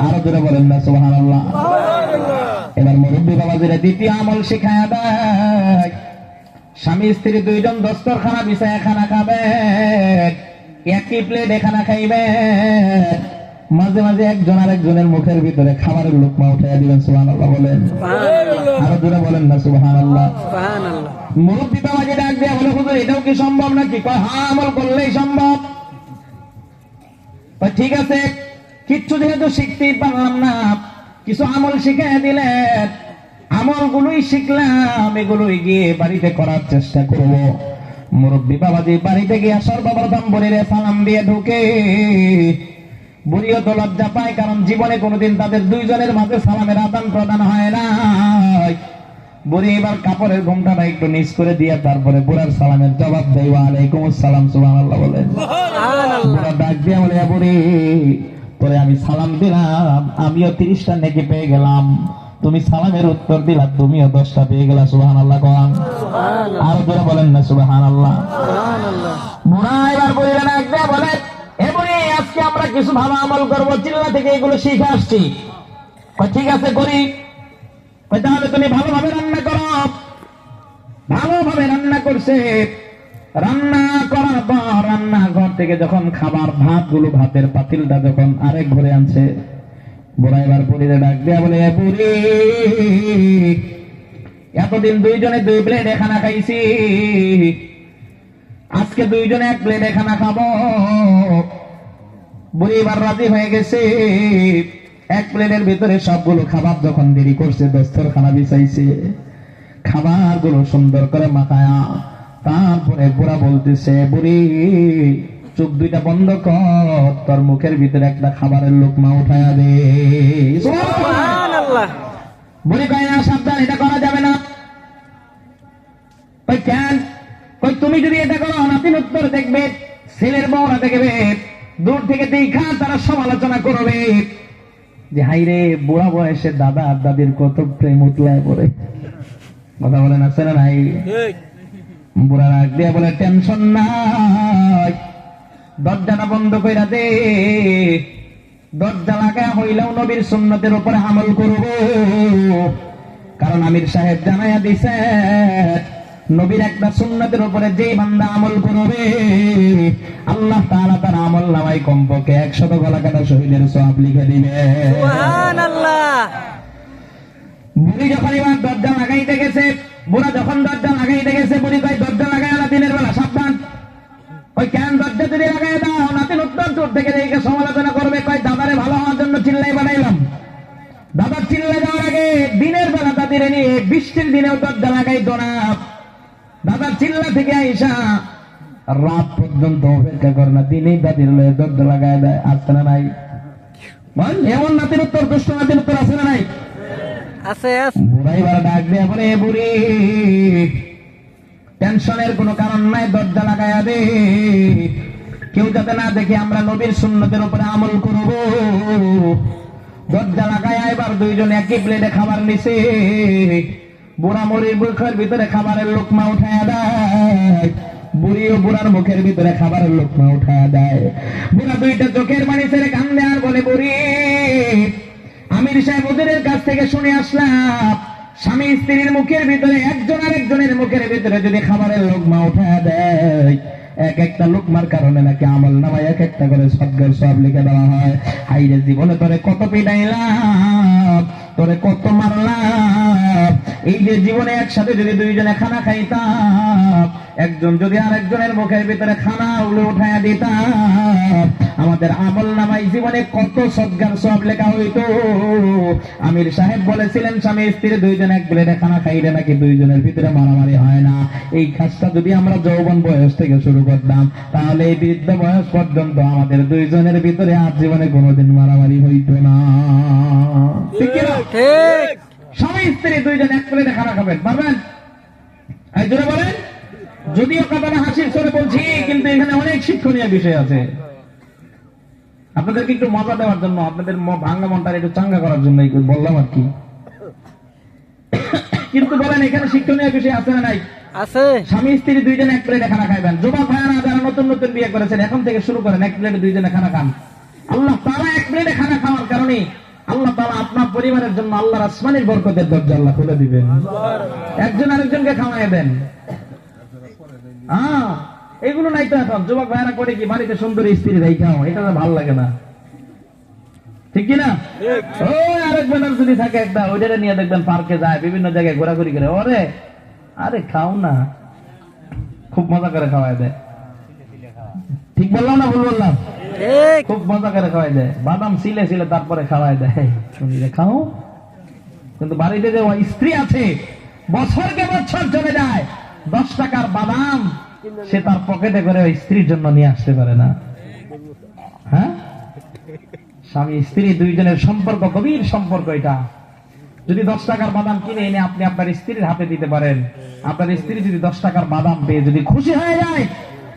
আরো জোরে বলেন না সুবহানাল্লাহ। এবার মুরব্বী বাবাজিরা দ্বিতীয় আমল শিখায়া দেয়, স্বামী স্ত্রী দুইজন দস্তরখানা বিছায়া খানা খাবেন, একই প্লেটে খানা খাইবেন, মাঝে মাঝে একজন আরেকজনের মুখের ভিতরে খাবারের লোকমা উঠাইয়া দিবেন। সুবহানাল্লাহ বলেন। আরো জোরে বলেন না সুবহানাল্লাহ। মুরব্বী বাবাজি ডাক দিয়ে বলে, হুজুর এটাও কি সম্ভব নাকি? কয় হ্যাঁ, আমল করলেই সম্ভব। ঠিক আছে, কিচ্ছু যেহেতু শিখতেই পারলাম না, কিছু আমল শিখাই দিলেন, আমলগুলোই শিখলাম, এগুলোই গিয়ে বাড়িতে করার চেষ্টা করব। মুরব্বী বাবাজি বাড়িতে গিয়ে সর্বপ্রথম বুড়িরে সালাম দিয়ে ঢুকে। বুড়িও তো লজ্জা পায়, কারণ জীবনে কোনোদিন তাদের দুইজনের মাঝে সালামের আদান প্রদান হয় না। বুড়ি এবার কাপড়ের ঘোমটাটা একটু নিচ করে দিয়ে তারপরে বুড়ার সালামের জবাব দেয়, ওয়ালাইকুম আসসালাম। সুবহানাল্লাহ বলেন। বুড়া ডাক দিয়ে বলে, বুড়ি তোরে আমি সালাম দিলাম, আমিও 30টা নেকি পেয়ে গেলাম, তুমি সালামের উত্তর দিলা, তুমিও 10টা পেয়ে গেলা। সুবহানাল্লাহ কোন। আরো জোরে বলেন না সুবহানাল্লাহ। বুড়া এবার বুড়িরা ডাক দিয়ে বলে, এ বুড়ি আজকে আমরা কিছু ভালো আমল করবো, চিল্লা থেকে এগুলো শিখে আসছি। ঠিক আছে করি। তাহলে তুমি ভালোভাবে রান্না করো। ভালোভাবে রান্না করছে, রান্না করার পর রান্নাঘর থেকে যখন খাবার ভাতগুলো, ভাতের পাতিলটা যখন আরেক ঘরে আনছে, বুড়া এবার বুড়িরে ডাক দেয়া বলে, বুড়ি এতদিন দুইজনে 2 প্লেটে খানা খাইছি, আজকে দুইজনে 1 প্লেটে খানা খাবো। বুড়ি এবার রাজি হয়ে গেছে। 1 প্লেটের ভিতরে সবগুলো খাবার যখন দেরি করছে, দস্তরখানা বিছাইছে, খাবারগুলো সুন্দর করে মাখায়া, তারপরে বুড়া বলতেছে, বুড়ি চোখ দুইটা বন্ধ কর, তোর মুখের ভিতরে একটা খাবারের লোকমা উঠায়া দে। সুবহানাল্লাহ। বুড়ি কয় না, সাবধান, এটা করা যাবে না। কই কেন? কই তুমি যদি এটা করো, নাতিন উত্তর দেখবে, ছেলের বউরা দেখবে, দূর থেকে দেখা তারা সমালোচনা করবে যে হাই রে, বুড়া বয়সে দাদা আর দাদির কত প্রেম উতলায় পড়ে। কথা বলেন, আছে না নাই? বুড়া রাগ দিয়ে বলে, টেনশন নাই, দরজাটা বন্ধ কইরা দে, দরজা লাগায় হইলেও নবীর সুন্নতের উপরে আমল করব। কারণ আমির সাহেব জানাইয়া দিছে, নবীর একটা সুন্নতের উপরে যে বান্দা আমল করবে, আল্লাহ তাআলা তার আমল নামায় কমপক্ষে 100 গলা কাটা শহীদের সওয়াব লিখে দিবে। সুবহানাল্লাহ। বুড়ি যখন এবার দরজা লাগাইতে গেছে, বুড়া যখন দরজা লাগাইতে গেছে, বুড়ি কয় দরজা লাগাই না দিনের বেলা, সাবধান। ওই কেন দরজা যদি লাগাই দাও, নাতিন উত্তর দূর থেকে দেখে সমালোচনা করবে, কয় দাদারে ভালো হওয়ার জন্য চিল্লাই বানাইলাম। দাদার চিল্লাই দেওয়ার আগে দিনের বেলা দাদিরে নিয়ে বৃষ্টির দিনেও দরজা লাগাইতো না। দাদার চিল্লা থেকে আইসা রাত পর্যন্ত অপেক্ষা করে না, দিনেই দাদির লয়ে দরজা লাগাই দেয়। আসছে না নাই? বল, এমন নাতির উত্তর, দুষ্ট নাতির উত্তর আছে না নাই? আছে। বুড়াই বার ডাক দিয়ে বলে, বুড়ি টেনশনের কোনো কারণ নাই, দরজা লাগাইয়া দে, কেউ যাতে না দেখে আমরা নবীর সুন্নতের উপরে আমল করব। দরজা লাগাইয়া এবার দুইজন একই প্লেটে খাবার নিছে। বুড়া মুড়ির মুখের ভিতরে খাবারের লোকমা উঠায়া দেয়, বুড়ি ও বুড়ার মুখের ভিতরে খাবারের লোকমা উঠায়া দেয়। বুড়া দুইটা চোখের পানি ছেড়ে কান্দে আর বলে, বুড়ি আমির সাহেব ওদের কাছ থেকে শুনে আসলাম, স্বামী স্ত্রীর মুখের ভিতরে একজন আরেকজনের মুখের ভিতরে যদি খাবারের লোকমা উঠায়া দেয়, এক একটা লোকমার কারণে নাকি আমল নামায় এক একটা করে সদ্গের সব লিখে দেওয়া হয়। হাইরে জীবনে তোরে কত পিটাইলাম, তোরে কত মারলাম, এই যে জীবনে একসাথে যদি দুইজনে খানা খাইতাম, একজন যদি আরেকজনের মুখের ভিতরে খানা উলে উঠায়া দিতাম, আমাদের আমল নামায় জীবনে কত সদ্গার সব লেখা হইতো। আমির সাহেব বলেছিলেন, স্বামী স্ত্রী দুইজন এক প্লেটে খানা খাইলে নাকি দুইজনের ভিতরে মারামারি হয় না। এই কাজটা যদি আমরা যৌবন বয়স থেকে শুরু করতাম, তাহলে এই বৃদ্ধ বয়স পর্যন্ত আমাদের দুইজনের ভিতরে আর জীবনে কোনোদিন মারামারি হইতো না। ঠিক কি না? ঠিক। স্বামী স্ত্রী দুইজন এক প্লেটে খানা খাবেন, পারবেন? এই জোরে বলেন। যদিও কথাটা হাসির স্বরে বলছি, কিন্তু এখানে অনেক শিক্ষণীয় বিষয় আছে। আপনাদেরকে একটু মজা দেওয়ার জন্য, আপনাদের ভাঙ্গা মনটা একটু চাঙ্গা করার জন্য বললাম আর কি। কিন্তু বলেন, এখানে শিক্ষণীয় বিষয় আছে না নাই? আছে। স্বামী স্ত্রী দুইজনে এক প্লেটে খানা খাইবেন। যুবক ভাইয়ারা যারা নতুন নতুন বিয়ে করেছেন, এখন থেকে শুরু করেন, এক প্লেটে দুইজনে খানা খান। আল্লাহ তাআলা এক প্লেটে খানা খাওয়ার কারণে আল্লাহ তাআলা আপনার পরিবারের জন্য আল্লাহর আসমানের বরকতের দরজা আল্লাহ খুলে দিবেন। একজন আরেকজনকে খাওয়াই দেন। এগুলো নাই তো এখন। যুবক ভাইয়ারা করে কি, বাড়িতে সুন্দরী স্ত্রী রাইখাও, এটা তো ভালো লাগে না, ঠিক কিনা? ওই আরেক বেলার যদি থাকে একটা, ওইটা নিয়ে দেখবেন পার্কে যায়, বিভিন্ন জায়গায় ঘোরাঘুরি করে, ওরে আরে খাও না, খুব মজা করে খাওয়াই দেয়। ঠিক বললাম না ভুল বললাম? খুব মজা করে খাওয়াই দেয়, বাদাম সিলে সিলে তারপরে খাওয়াই দেয়, শুনিলে খাও। কিন্তু বাড়িতে যে স্ত্রী আছে, বছরকে বছর চলে যায়, 10 টাকার বাদাম সে তার পকেটে করে ওই স্ত্রীর জন্য নিয়ে আসতে পারে না। হ্যাঁ, স্বামী স্ত্রী দুইজনের সম্পর্ক গভীর সম্পর্ক। এটা যদি 10 টাকার বাদাম কিনে এনে আপনি আপনার স্ত্রীর হাতে দিতে পারেন, আপনার স্ত্রী যদি 10 টাকার বাদাম পেয়ে যদি খুশি হয়ে যায়,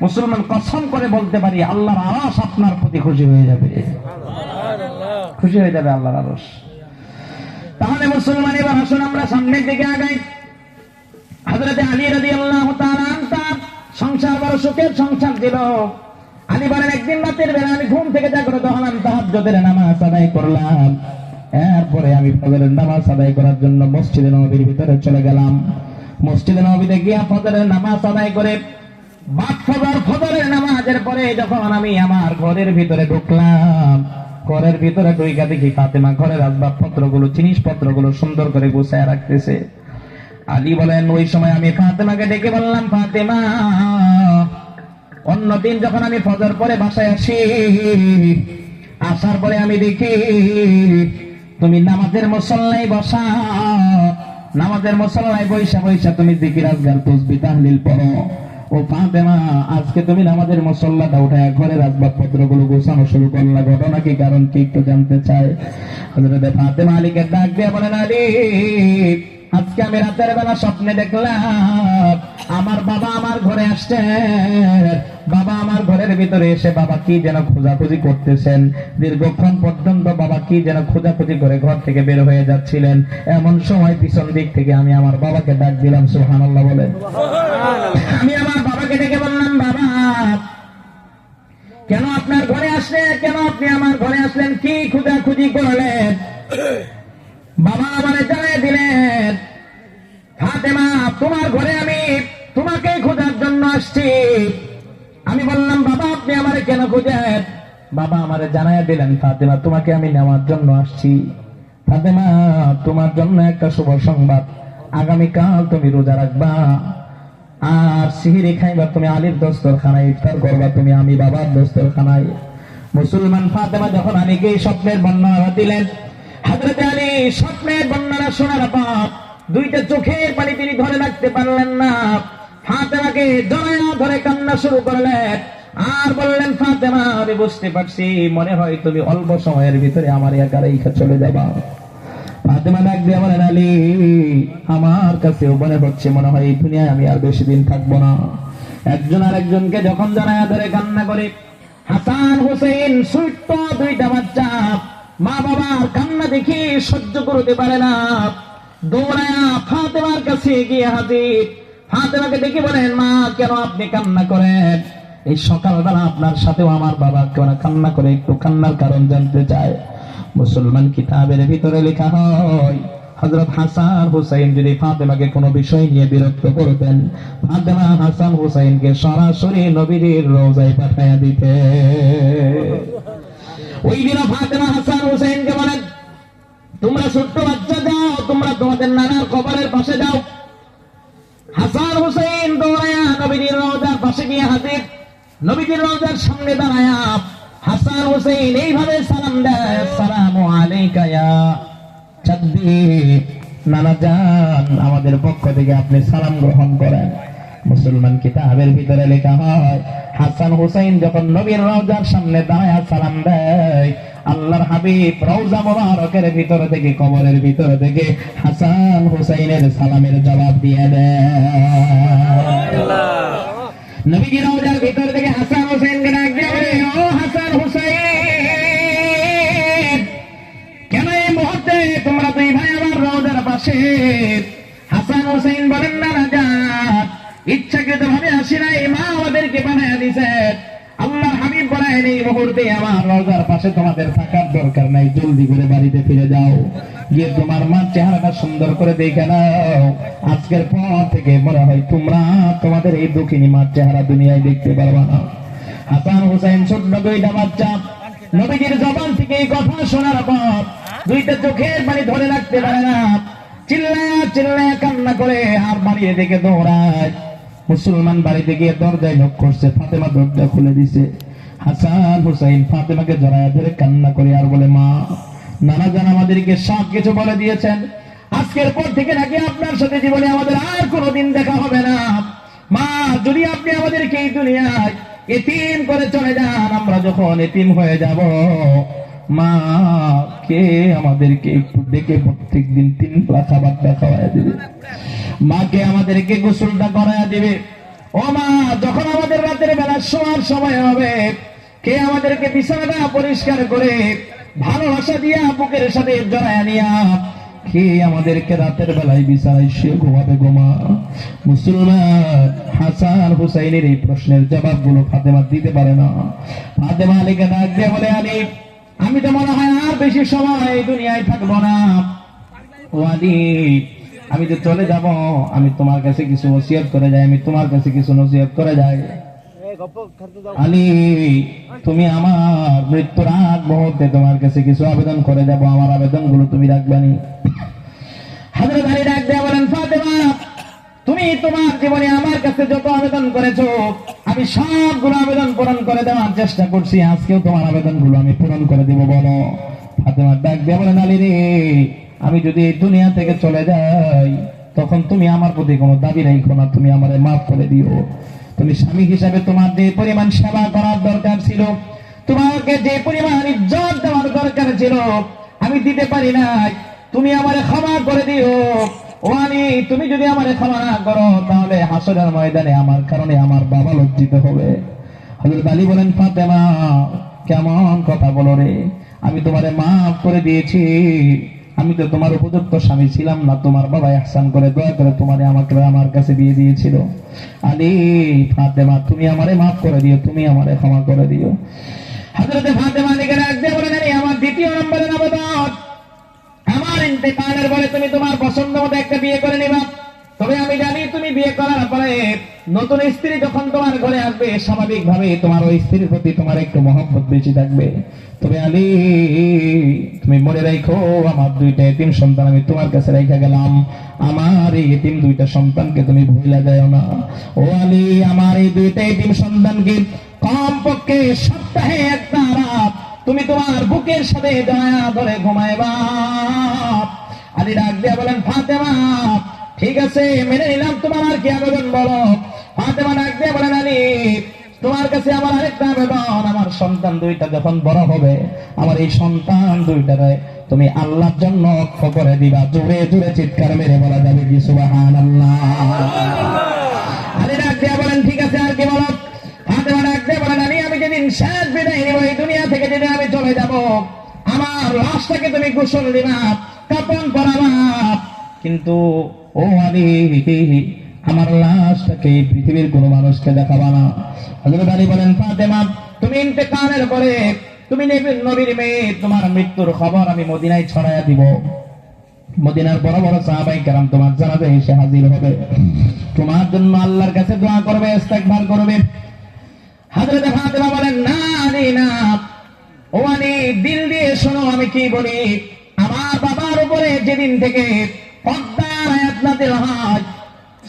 মুসলমান কসম করে বলতে পারি আল্লাহর আরশ আপনার প্রতি খুশি হয়ে যাবে, খুশি হয়ে যাবে আল্লাহর আরশ। তাহলে মুসলমান, এবার আসুন আমরা সামনের দিকে আগাই। হযরত আলী রাদিয়াল্লাহু তাআলা তার সংসার বড় সুখের সংসার ছিল। আলী বলেন, একদিন রাতের বেলা আমি ঘুম থেকে জাগ্রত হলাম, তাহাজ্জুদের নামাজ আদায় করলাম, এরপরে আমি ফজরের নামাজ আদায় করার জন্য মসজিদে নববীর ভিতরে চলে গেলাম। মসজিদে নববীতে গিয়া ফজরের নামাজ আদায় করে ফজরের নামাজের পরে যখন আমি আমার ঘরের ভিতরে ঢুকলাম, ঘরের ভিতরে ঢুইকা দেখি ফাতেমা ঘরের আসবাবপত্রগুলো, জিনিসপত্রগুলো সুন্দর করে গুছায় রাখতেছে। আলী বলেন, ওই সময় আমি ফাতেমাকে ডেকে বললাম, ফাতেমা, অন্যদিন যখন আমি ফজর পরে বাসায় আসি, আসার পরে আমি দেখি তুমি নামাজের মুসল্লায় বসা, নামাজের মুসল্লায় বৈশা বৈশা তুমি জিকির আজকার তাসবিহ তাহলিল পড়ো। ও ফাতেমা, আজকে তুমি নামাজের মুসল্লাটা উঠায় ঘরের আসবাবপত্রগুলো গোছানো শুরু করলা, ঘটনা কি, কারণ কি একটু জানতে চাই। হযরত ফাতেমা আলীকে ডাক দিয়ে বলেন, আলী, আজকে আমি রাতের বেলা স্বপ্নে দেখলাম আমার বাবা আমার ঘরে আসছেন। বাবা আমার ঘরের ভিতরে এসে বাবা কি যেন খোঁজাখুঁজি করতেছেন। দীর্ঘক্ষণ পর্যন্ত বাবা কি যেন খোঁজাখুঁজি করে ঘর থেকে বের হয়ে যাচ্ছিলেন। এমন সময় পিছন দিক থেকে আমি আমার বাবাকে ডাক দিলাম। সুবহানাল্লাহ বলেন। আমি আমার বাবাকে ডেকে বললাম, বাবা, কেন আপনার ঘরে আসলেন? কেন আপনি আমার ঘরে আসলেন? কি খোঁজাখুঁজি করলেন? বাবা আমারে জানিয়ে দিলেন, ফাতেমা, তোমার ঘরে আমি তোমাকে খোঁজার জন্য আসছি। আমি বললাম, বাবা, আপনি আমারে কেন খোঁজেন? বাবা আমারে জানাইয়া দিলেন, ফাতেমা, তোমাকে আমি নেওয়ার জন্য আসছি। ফাতেমা, তোমার জন্য একটা শুভ সংবাদ, আগামীকাল তুমি রোজা রাখবা আর সিহিরি খাইবা। তুমি আলীর দস্তরখানায় ইফতার করবা, তুমি আমি বাবার দস্তরখানায়। মুসলমান ফাতেমা যখন আলীকে স্বপ্নের বর্ণনা দিলেন, হযরত আলী স্বপ্নের বর্ণনা শোনার পর দুইটা চোখের পানি তিনি ধরে রাখতে পারলেন না। ফাতেমাকে জড়ায়া ধরে কান্না শুরু করলেন আর বললেন, ফাতেমা, আমি বুঝতে পারছি, মনে হয় তুমি অল্প সময়ের ভিতরে আমার একা রেখে চলে যাবা। ফাতেমা ডাক দিয়ে বলেন, আলী, আমার কাছেও মনে হচ্ছে মনে হয় এই দুনিয়ায় আমি আর বেশি দিন থাকবো না। একজন আর একজনকে যখন জড়ায়া ধরে কান্না করে, হাসান হুসাইন ছোট্ট দুইটা বাচ্চা মা বাবার কান্না দেখে সহ্য করতে পারে না, দৌড়ায়া ফাতেমার কাছে গিয়ে হাজির। ফাতেমাকে ডেকে বলেন, মা, কেন আপনি কান্না করেন? এই সকালবেলা আপনার সাথেও আমার বাবা কেন কান্না করে, একটু কান্নার কারণ জানতে চায়। মুসলমান কিতাবের ভিতরে লেখা হয়, হযরত হাসান হুসাইন যদি ফাতেমাকে কোনো বিষয় নিয়ে বিরক্ত করতেন, ফাতেমা হাসান হুসাইনকে সরাসরি নবীর রওজায় পাঠাইয়া দিতে। ওই দিন ফাতেমা হাসান হুসাইনকে বলেন, তোমরা ছোট্ট বাচ্চা যাও, তোমরা তোমাদের নানার কবরের পাশে যাও। হাসান হুসাইন দৌড়ায়া নবীর রওজার পাশে গিয়ে হাজির। নবীর রওজার সামনে দাঁড়ায়া হাসান হুসাইন এইভাবে সালাম দেয়, আসসালামু আলাইকা ইয়া জাদ্দি, নানা জান, আমাদের পক্ষ থেকে আপনি সালাম গ্রহণ করেন। মুসলমান কিতাবের ভিতরে লেখা হয়, হাসান হুসাইন যখন নবীর রওজার সামনে দাঁড়ায়া সালাম দেয়, আল্লাহর হাবিব রওজা মোবারকের ভিতর থেকে, কবরের ভিতর থেকে হাসান হুসাইনের সালামের জবাব দিয়ে দেয়। নবীজি রওজার ভিতর থেকে হাসান হুসাইনকে ডাক দিয়ে বলে, ও হাসান হুসাইন, কেন এই মুহূর্তে তোমরা দুই ভাই আমার রওজার পাশে? হাসান হুসাইন বলেন, না রাজা, ইচ্ছাকৃত ভাবে আসি নাই, মা আমাদেরকে বানায় দিছে। আল্লাহর হাবিব বলেন, এই মুহূর্তে আমার রওজার পাশে তোমাদের থাকার দরকার নাই, জলদি করে বাড়িতে ফিরে যাও, গিয়ে তোমার মার চেহারাটা সুন্দর করে দেখে নাও। আজকের পর থেকে মনে হয় তোমরা তোমাদের এই দক্ষিণী মার চেহারা দুনিয়ায় দেখতে পারবা না। হাসান হুসাইন ছোট্ট দুইটা বাচ্চা, নবীজির জবান থেকে এই কথা শোনার পর দুইটা চোখের পানি ধরে রাখতে পারে না, চিল্লায়া চিল্লায়া কান্না করে আর বাড়ির দিকে দৌড়ায়। মুসলমান বাড়িতে গিয়ে দরজায় নক করছে, ফাতেমা দরজা খুলে দিছে। হাসান হুসাইন ফাতেমাকে জড়ায়া ধরে কান্না করে আর বলে, মা, নানা জান আমাদেরকে সব কিছু বলে দিয়েছেন, আজকের পর থেকে নাকি আপনার সাথে জীবনে আমাদের আর কোনোদিন দেখা হবে না। মা, যদি আপনি আমাদেরকে এই দুনিয়ায় এতিম করে চলে যান, আমরা যখন এতিম হয়ে যাব, মা, কে আমাদেরকে একটু ডেকে প্রত্যেক দিন 3 বেলা খাবারটা খাওয়াই দিবে, মাকে আমাদেরকে গোসলটা করাইয়া দিবে। ও মা, যখন আমাদের রাতের বেলা শোয়ার সময় হবে, কে আমাদেরকে বিছানাটা পরিষ্কার করে ভালোবাসা দিয়া বুকের সাথে জড়াইয়া নিয়া কে আমাদেরকে রাতের বেলায় বিছানায় শুয়ে ঘুমাবে গো মা? মুসলমান হাসান হুসাইনের এই প্রশ্নের জবাবগুলো ফাতেমা দিতে পারে না। ফাতেমা আলীকে ডাক দিয়ে বলে, আলী, আমি তো মনে হয় আর বেশি সময় এই দুনিয়ায় থাকবো না। ও আলী, আমি তো চলে যাব, আমি তোমার কাছে কিছু ওসিয়ত করে যাই, আমি তোমার কাছে কিছু নসিহত করে যাই। আলী, তুমি আমার মৃত্যুর আগ মুহূর্তে তোমার কাছে কিছু আবেদন করে যাব, আমার আবেদন গুলো তুমি রাখবানি। হযরত আলী ডাক দিয়ে বলেন, ফাতেমা, তুমি তোমার জীবনে আমার কাছে যত আবেদন করেছো, আমি সবগুলো আবেদন পূরণ করে দেওয়ার চেষ্টা করছি, আজকেও তোমার আবেদন গুলো আমি পূরণ করে দেবো, বলো। ফাতেমা ডাক দিয়ে বলেন, আলী রে, আমি যদি এই দুনিয়া থেকে চলে যাই, তখন তুমি আমার প্রতি কোনো দাবি রাখো না, তুমি আমারে মাফ করে দিও। তুমি স্বামী হিসাবে তোমার যে পরিমাণ সেবা করার দরকার ছিল, তোমাকে যে পরিমাণ ইজ্জত দেওয়ার দরকার ছিল, আমি দিতে পারি নাই। তুমি আমারে ক্ষমা করে দিও। ও আলী, তুমি যদি আমারে ক্ষমা না করো তাহলে হাসরের ময়দানে আমার কারণে আমার বাবা লজ্জিত হবে। হযরত আলী বলেন, ফাতেমা কেমন কথা বলো রে, আমি তোমারে মাফ করে দিয়েছি। আমি তো তোমার উপযুক্ত স্বামী ছিলাম না, তোমার বাবা ইহসান করে দয়া করে তোমারে আমাকে আমার কাছে দিয়ে দিয়েছিল। আলী, ফাতেমা তুমি আমারে মাফ করে দিও, তুমি আমারে ক্ষমা করে দিও। হযরত ফাতেমা লিখে রাখতে বলেন, আলী আমার দ্বিতীয় নম্বরের আবেদন, আমার ইন্তেকালের পরে তুমি তোমার পছন্দ মতো একটা বিয়ে করে নিবা। তবে আমি জানি তুমি বিয়ে করার পরে নতুন স্ত্রী যখন তোমার ঘরে আসবে, স্বাভাবিকভাবে তোমার ওই স্ত্রীর প্রতি তোমার একটু মহব্বত বেশি থাকবে। তবে আলী, তুমি মনে রাখো আমার দুইটা এতিম সন্তান আমি তোমার কাছে রেখে গেলাম, আমার এই এতিম দুইটা সন্তানকে তুমি ভুলে যাও না। ও আলী, আমার এই দুইটা এতিম সন্তানকে কমপক্ষে সপ্তাহে একটা রাত তুমি তোমার বুকের সাথে দয়া ধরে ঘুমাইবা। আলী ডাক দিয়া বলেন, ফাতেমা ঠিক আছে মেনে নিলাম, তোমার আর কি আবেদন বলো। ফাতেমা ডাক দিয়া বলেন, আলী তোমার কাছে আমার আরেকটা আবেদন, আমার সন্তান দুইটা যখন বড় হবে, আমার এই সন্তান দুইটারে তুমি আল্লাহর জন্য অক্ষ করে দিবা। জোরে জোরে চিৎকার মেরে বলা যাবে কি সুবহানাল্লাহ। আলী ডাক দিয়া বলেন, ঠিক আছে আর কি বলো। ফাতেমা ডাক দিয়া বলেন, আলী আমি যেদিন শেষ বিদায় নিব এই দুনিয়া থেকে, যেদিন আমি চলে যাব, আমার লাশটাকে তুমি গোসল দিবা, কাফন পরাবা, কিন্তু ও আলী আমার লাশটাকে পৃথিবীর কোনো মানুষকে দেখাবা না। হযরত আলী বলেন, ফাতেমা তুমি ইন্তেকালের পরে তুমি নবীর মেয়ে, তোমার মৃত্যুর খবর আমি মদিনায় ছড়াইয়া দিব। মদিনার বড় বড় সাহাবায়ে কেরাম তোমার জানাজায় এসে হাজির হবে, তোমার জন্য আল্লাহর কাছে দোয়া করবে, ইস্তেগফার করবে। হযরত ফাতেমা বলেন, না আলী না, ও আলী দিল দিয়ে শোনো আমি কি বলি। আমার বাবার উপরে যেদিন থেকে পর্দার আয়াত নাযিল হয়,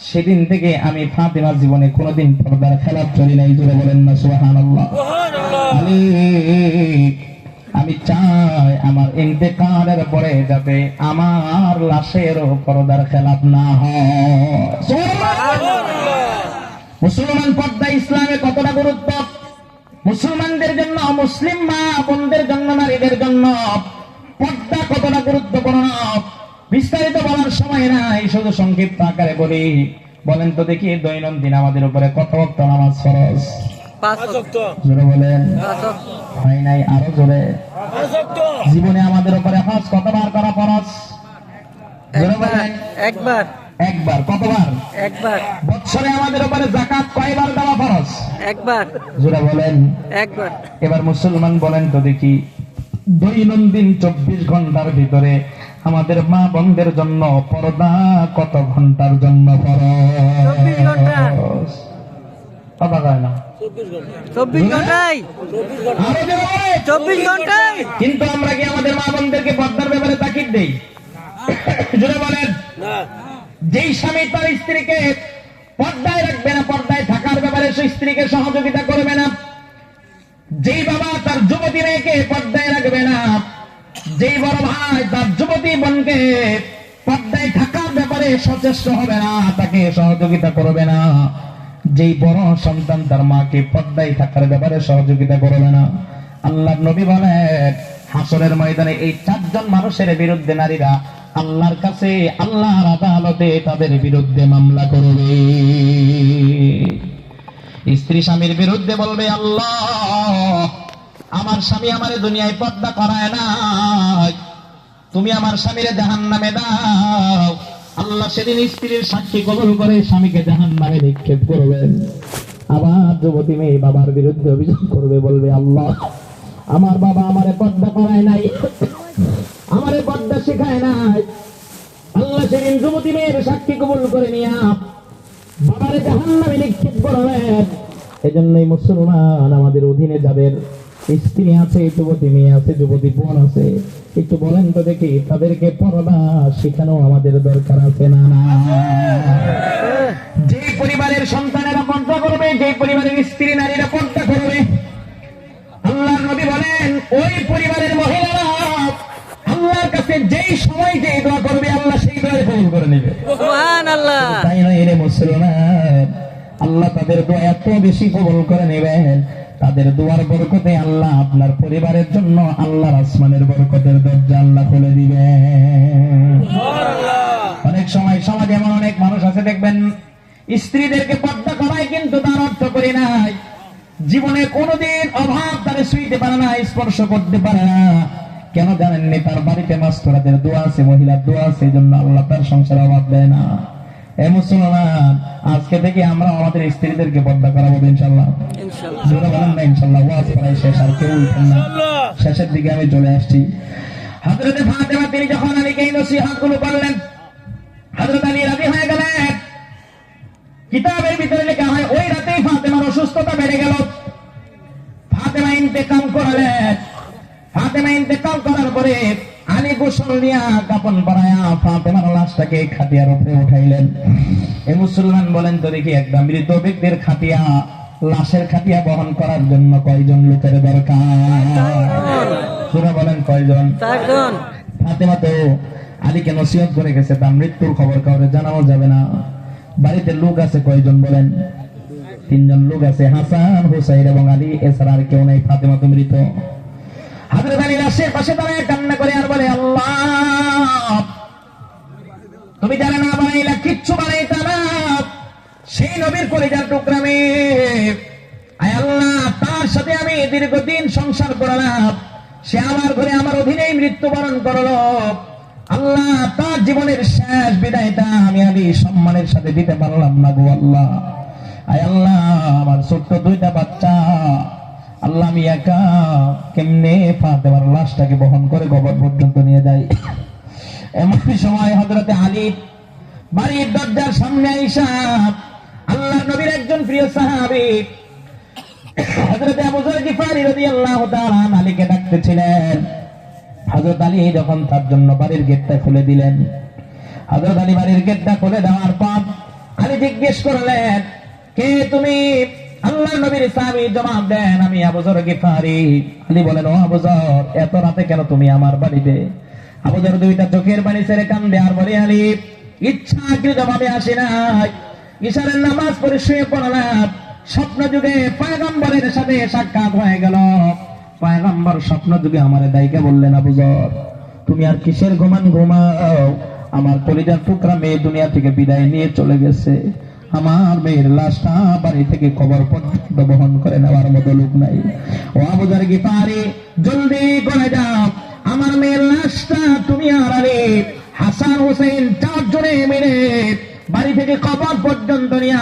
সেদিন থেকে আমি ফাতেমার জীবনে কোনোদিন পর্দার খেলাপ চলি নাই। জোরে বলেন না সুবহানাল্লাহ। আলী আমি চাই আমার ইন্তেকালের পরে যাতে আমার লাশেরও পর্দার খেলাপ না হয়। মুসলমান পর্দা ইসলামে কতটা গুরুত্ব, মুসলমানদের জন্য, মুসলিম মা বোনদের জন্য, নারীদের জন্য পর্দা কতটা গুরুত্বপূর্ণ বিস্তারিত বলার সময় নাই, শুধু সংক্ষিপ্ত আকারে বলি। বলেন তো দেখি দৈনন্দিন আমাদের উপরে কত ওয়াক্ত নামাজ ফরজ? 5 ওয়াক্ত। জোরে বলেন। 5 ওয়াক্ত। হয় নাই, আরো জোরে। 5 ওয়াক্ত। জীবনে আমাদের উপরে হজ কতবার করা ফরজ? জোরে বলেন। একবার। একবার। কতবার? একবার। বছরে আমাদের উপরে যাকাত কয়বার দেওয়া ফরজ? একবার। জোরে বলেন। একবার। এবার মুসলমান বলেন তো দেখি দৈনন্দিন 24 ঘন্টার ভিতরে আমাদের মা বোনদের জন্য পর্দা কত ঘন্টার জন্য ফরজ? 24 ঘন্টা। কথা কয় না। 24 ঘন্টায়। আরো জোরে বলেন। 24 ঘন্টায়। কিন্তু আমরা কি আমাদের মা বোনদেরকে পর্দার ব্যাপারে তাকিদ দেই? জোরে বলেন। যেই স্বামী তার স্ত্রীকে পর্দায় রাখবে না, পর্দায় থাকার ব্যাপারে সেই স্ত্রীকে সহযোগিতা করবে না, যেই বাবা তার যুবতী মেয়েকে পর্দায় রাখবে না, যেই বড় ভাই তার যুবতী বোনকে পর্দায় থাকার ব্যাপারে সচেষ্ট হবে না, তাকে সহযোগিতা করবে না, যেই বড় সন্তান তার মাকে পর্দায় থাকার ব্যাপারে সহযোগিতা করবে না, আল্লাহর নবী বলেন হাসরের ময়দানে এই 4 জন মানুষের বিরুদ্ধে নারীরা আল্লাহর কাছে, আল্লাহর আদালতে তাদের বিরুদ্ধে মামলা করবে। স্ত্রী স্বামীর বিরুদ্ধে বলবে, আল্লাহ আমার স্বামী আমারে দুনিয়ায় পর্দা করায় না, তুমি আমার স্বামীরে জাহান্নামে দাও। আল্লাহ সেদিন স্ত্রীর সাক্ষী কবুল করে স্বামীকে জাহান্নামে নিক্ষেপ করবেন। আবার যুবতী মেয়ে বাবার বিরুদ্ধে অভিযোগ করবে, বলবে আল্লাহ আমার বাবা আমারে পর্দা করায় নাই, আমারে পর্দা শেখায় নাই। আল্লাহ সেদিন যুবতী মেয়ের সাক্ষী কবুল করে নিয়া বাবারে জাহান্নামে নিক্ষেপ করবেন। এজন্যই মুসলমান আমাদের অধীনে যাদের স্ত্রী আছে, যুবতী মেয়ে আছে, যুবতী বোন আছে, একটু বলেন তো দেখি তাদেরকে পর্দা শেখানো আমাদের দরকার আছে না? না। যে পরিবারের সন্তানেরা পর্দা করবে, যে পরিবারের স্ত্রী নারীরা পর্দা করবে, আল্লাহর নবী বলেন ওই পরিবারের মহিলারা আল্লাহর কাছে যেই সময় যেই দোয়া করবে আল্লাহ সেই দোয়া কবুল করে নেবে। সুবহানাল্লাহ। তাই নয় রে মুসলমান, আল্লাহ তাদের দোয়া এত বেশি কবুল করে নেবেন, তাদের দোয়ার বরকতে আল্লাহ আপনার পরিবারের জন্য আল্লাহর আসমানের বরকতের দরজা আল্লাহ খুলে দিবেন। অনেক সময় সমাজে এমন অনেক মানুষ আছে দেখবেন, স্ত্রীদেরকে পর্দা করায় কিন্তু তার অর্থ করে নাই, জীবনে কোনোদিন অভাব তারে শুইতে পারে না, স্পর্শ করতে পারে না। কেন জানেননি? তার বাড়িতে মাস্টরাদের দোয়া আছে, মহিলার দোয়া আছে, এই জন্য আল্লাহ তার সংসারে অভাব দেয় না। এ মুসলমান, আজকে থেকে আমরা আমাদের স্ত্রীদেরকে পর্দা করাবো ইনশাল্লাহ। জোরে বলেন না ইনশাল্লাহ। ওয়াজ প্রায় শেষ, আর কেউ উঠেন না, শেষের দিকে আমি চলে আসছি। হযরত ফাতেমা তিনি যখন আলীকে এই নসিহতগুলো করলেন, হযরত আলী রাজি হয়ে গেলেন। কিতাবের ভিতরে লেখা হয় ওই রাতেই ফাতেমার অসুস্থতা বেড়ে গেল, ফাতেমা ইন্তেকাল করলেন। ফাতেমা ইন্তেকাল করার পরে আলী গোসল দিয়া কাপন পরায়া ফাতেমার লাশটাকে খাটিয়ার উপরে উঠাইলেন। এ মুসলমান বলেন তো দেখি, একটা মৃত ব্যক্তির খাটিয়া, লাশের খাটিয়া বহন করার জন্য কয়জন লোকের দরকার? সূরা বলেন কয়জন? ফাতেমা তো আলীকে নসিহত করে গেছে, তার মৃত্যুর খবর কাউকে জানানো যাবে না। বাড়িতে লোক আছে কয়জন বলেন? 3 জন লোক আছে, হাসান, হুসাইন এবং আলী, এছাড়া আর কেউ নাই। ফাতেমা তো মৃত। হযরত আলী লাশের পাশে দাঁড়িয়ে কান্না করে আর বলে, আল্লাহ তুমি জানা না বানাইলা, কিচ্ছু বানাইতা না, সেই নবীর কলিজার টুকরা মেয়ে, আয় আল্লাহ তার সাথে আমি দীর্ঘদিন সংসার করলাম, সে আমার ঘরে আমার অধীনেই মৃত্যুবরণ করলো। আল্লাহ তার জীবনের শেষ বিদায়টা আমি আলী সম্মানের সাথে দিতে পারলাম না গো আল্লাহ। আয় আল্লাহ আমার ছোট্ট 2টা বাচ্চা, আল্লাহ আমি একা কেমনে ফাতেমার লাশটাকে বহন করে কবর পর্যন্ত নিয়ে যাই? এমন সময় হযরত আলী বাড়ির দরজার সামনে আইসা আল্লাহ নবীর একজন প্রিয় সাহাবী হযরত আবু যর গিফারী রাদিয়াল্লাহু তাআলা আলীকে ডাকতেছিলেন। হযরত আলী যখন তার জন্য বাড়ির গেটটা খুলে দিলেন, হযরত আলী বাড়ির গেটটা খুলে দেওয়ার পর আলী জিজ্ঞেস করলেন, কে তুমি? আল্লাহ নবীর সাহাবী জবাব দেন, আমি আবু যর গিফারী। আলী বলেন, ও আবু যর, এত রাতে কেন তুমি আমার বাড়িতে? আবু যর 2টা চোখের পানি ছেড়ে কান্দে আর বলে, আলী ইচ্ছাকৃতভাবে আসি নাই, ইশারের নামাজ পড়ে শুয়ে পড়লাম, স্বপ্ন যুগে পয়গম্বরের সাথে সাক্ষাৎ হয়ে গেল। পয়গম্বর স্বপ্ন যুগে আমারে দাইকে বললেন, আবু যর তুমি আর কিসের ঘুমাও, আমার কলিজার টুকরা মেয়ে দুনিয়া থেকে বিদায় নিয়ে চলে গেছে, আমার মেয়ের লাশটা বাড়ি থেকে কবর পর্যন্ত বহন করে নেওয়ার মতো লোক নাই। ও আবু যর গিফারী, জলদি করে যাও, আমার মেয়ের লাশটা তুমি আর আলী, হাসান হোসেন 4 জনে মিলে বাড়ি থেকে কবর পর্যন্ত নিয়ে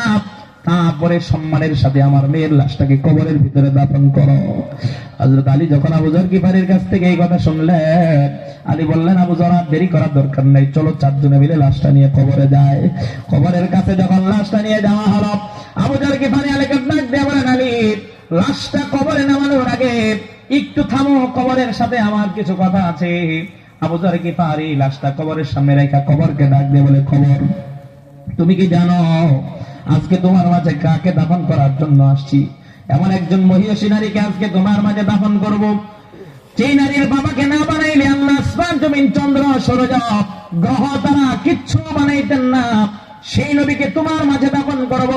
তারপরে সম্মানের সাথে আমার মেয়ের লাশটাকে কবরের ভিতরে দাফন করো। হযরত আলী যখন আবু যর গিফারীর কাছ থেকে এই কথা শুনলেন, আলী বললেন, আবু যর আর দেরি করার দরকার নাই, চলো 4 জনে মিলে লাশটা নিয়ে কবরে যায়। কবরের কাছে যখন লাশটা নিয়ে যাওয়া হলো, আবু যর গিফারী আলীকে ডাক দিয়ে বলেন, আলী লাশটা কবরে নামানোর আগে একটু থামো, কবরের সাথে আমার কিছু কথা আছে। আবু যর গিফারী লাশটা কবরের সামনে রেখা কবরকে ডাক দিয়ে বলে, খবর তুমি কি জানো আজকে তোমার মাঝে কাকে দাফন করার জন্য আসছি? এমন একজন মহিষী নারীকে আজকে তোমার মাঝে দাফন করব, সেই নারীর বাবাকে না বানাইলে আল্লাহ আসমান জমিন চন্দ্র সূর্য গ্রহ তারা কিচ্ছু বানাইতেন না, সেই নবীকে তোমার মাঝে দাফন করব।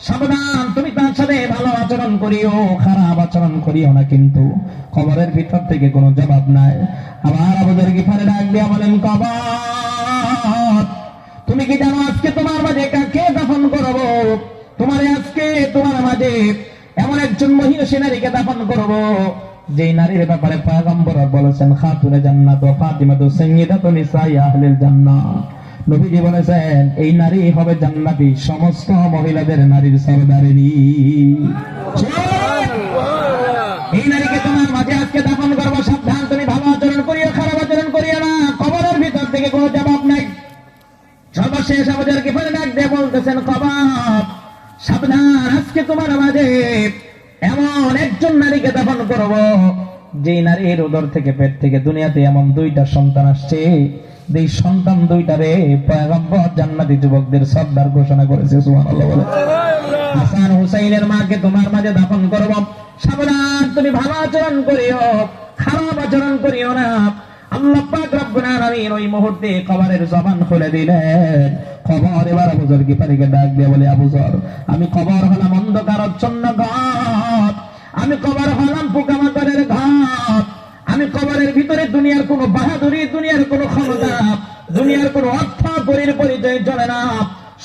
সাবধান, তুমি তার সাথে ভালো আচরণ করিও, খারাপ আচরণ করিও না, কিন্তু কবরের ভিতর থেকে কোনো জবাব নাই। আবার আবু যর গিফারী ডাক দিয়া বলেন, কবর তুমি কি জানো আজকে তোমার মাঝে কাকে দাফন করব? তোমার আজকে তোমার মাঝে এমন একজন মহিষী নারীকে দাফন করব, যেই নারীর ব্যাপারে পয়গম্বর বলেছেন, খাতুনে জান্নাত ওয়া ফাতিমাতু সাইয়্যিদাতু নিসাই আহলিল জান্নাহ। নবীজি বলেছেন এই নারী হবে জান্নাতি, সমস্ত মহিলাদের নারীর সরদারেরই। এই নারীকে তোমার মাঝে আজকে দাফন করব, সাবধান, তুমি ভালো আচরণ করিও, খারাপ আচরণ করিও না, কবরের ভিতর থেকে কোনো জবাব নাই। সর্বশেষ আবু যর গিফারী ডাক দিয়ে বলতেছেন, কবর সাবধান, আজকে তোমার মাঝে এমন একজন নারীকে দাফন করব, যেই নারীর উদর থেকে পেট থেকে দুনিয়াতে এমন 2টা সন্তান আসছে, এই সন্তান 2টারে পয়গম্বর জান্নাতি যুবকদের সর্দার ঘোষণা করেছে। সুবহানাল্লাহ বলে। হাসান হুসাইনের মাকে তোমার মাঝে দাফন করব, সাবধান, তুমি ভালো আচরণ করিও, খারাপ আচরণ করিও না। আল্লাহ পাক রব্বুল আলামিন ওই মুহূর্তে কবরের জবান খুলে দিলেন, কবর এবার আবু যর গিফারিকে ডাক দিয়ে বলে, আবু যর, আমি কবর হলাম অন্ধকারাচ্ছন্ন ঘর, আমি কবর হলাম পোকামাকড়ের ঘর, আমি কবরের ভিতরে দুনিয়ার কোনো বাহাদুরি, দুনিয়ার কোনো ক্ষমতা, দুনিয়ার কোনো অর্থ পরিচয় চলে না।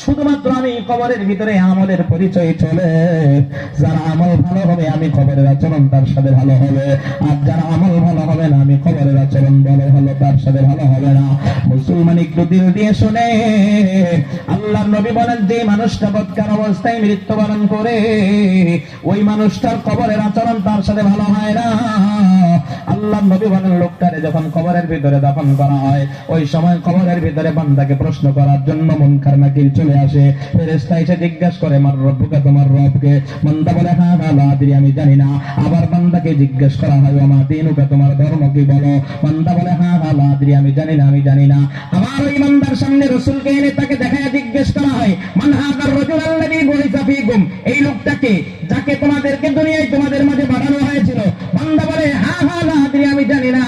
শুধুমাত্র আমি কবরের ভিতরে আমলের পরিচয় চলে। যারা আমল ভালো হবে আমি কবরের আচরণ তার সাথে ভালো হবে, আর যারা আমল ভালো হবে না আমি কবরের আচরণ ভালো তার সাথে ভালো হবে না। মুসলমান একটু দিল দিয়ে শুনে, আল্লাহর নবী বলেন, যে মানুষটা বৎকার অবস্থায় মৃত্যুবরণ করে ওই মানুষটার কবরের আচরণ তার সাথে ভালো হয় না। আল্লাহর নবী বলেন, লোকটারে যখন কবরের ভিতরে দাফন করা হয় ওই সময় কবরের ভিতরে বান্দাকে প্রশ্ন করার জন্য মুনকার নাকির চলে আসে। ফেরেশতা এসে জিজ্ঞাসা করে, মার রব্বুকা, তোমার রবকে? বান্দা বলে, হ্যাঁ লা আদরি, আমি জানি না। আবার বান্দাকে জিজ্ঞাসা করা হয়, ওয়া মা দীনুকা, তোমার ধর্ম কি বলো? বান্দা বলে, হ্যাঁ লা আদরি, আমি জানি না, আমি জানি না। আবার ওই বান্দার সামনে রাসূলকে এনে তাকে দেখায় জিজ্ঞেস করা হয়, মান হাদার রাজুল আল্লাযী বুইসা ফীকুম, এই লোকটাকে যাকে তোমাদেরকে দুনিয়ায় তোমাদের মাঝে পাঠানো হয়েছিল? বান্দা বলে, হ্যাঁ লা আদরি, আমি জানি না।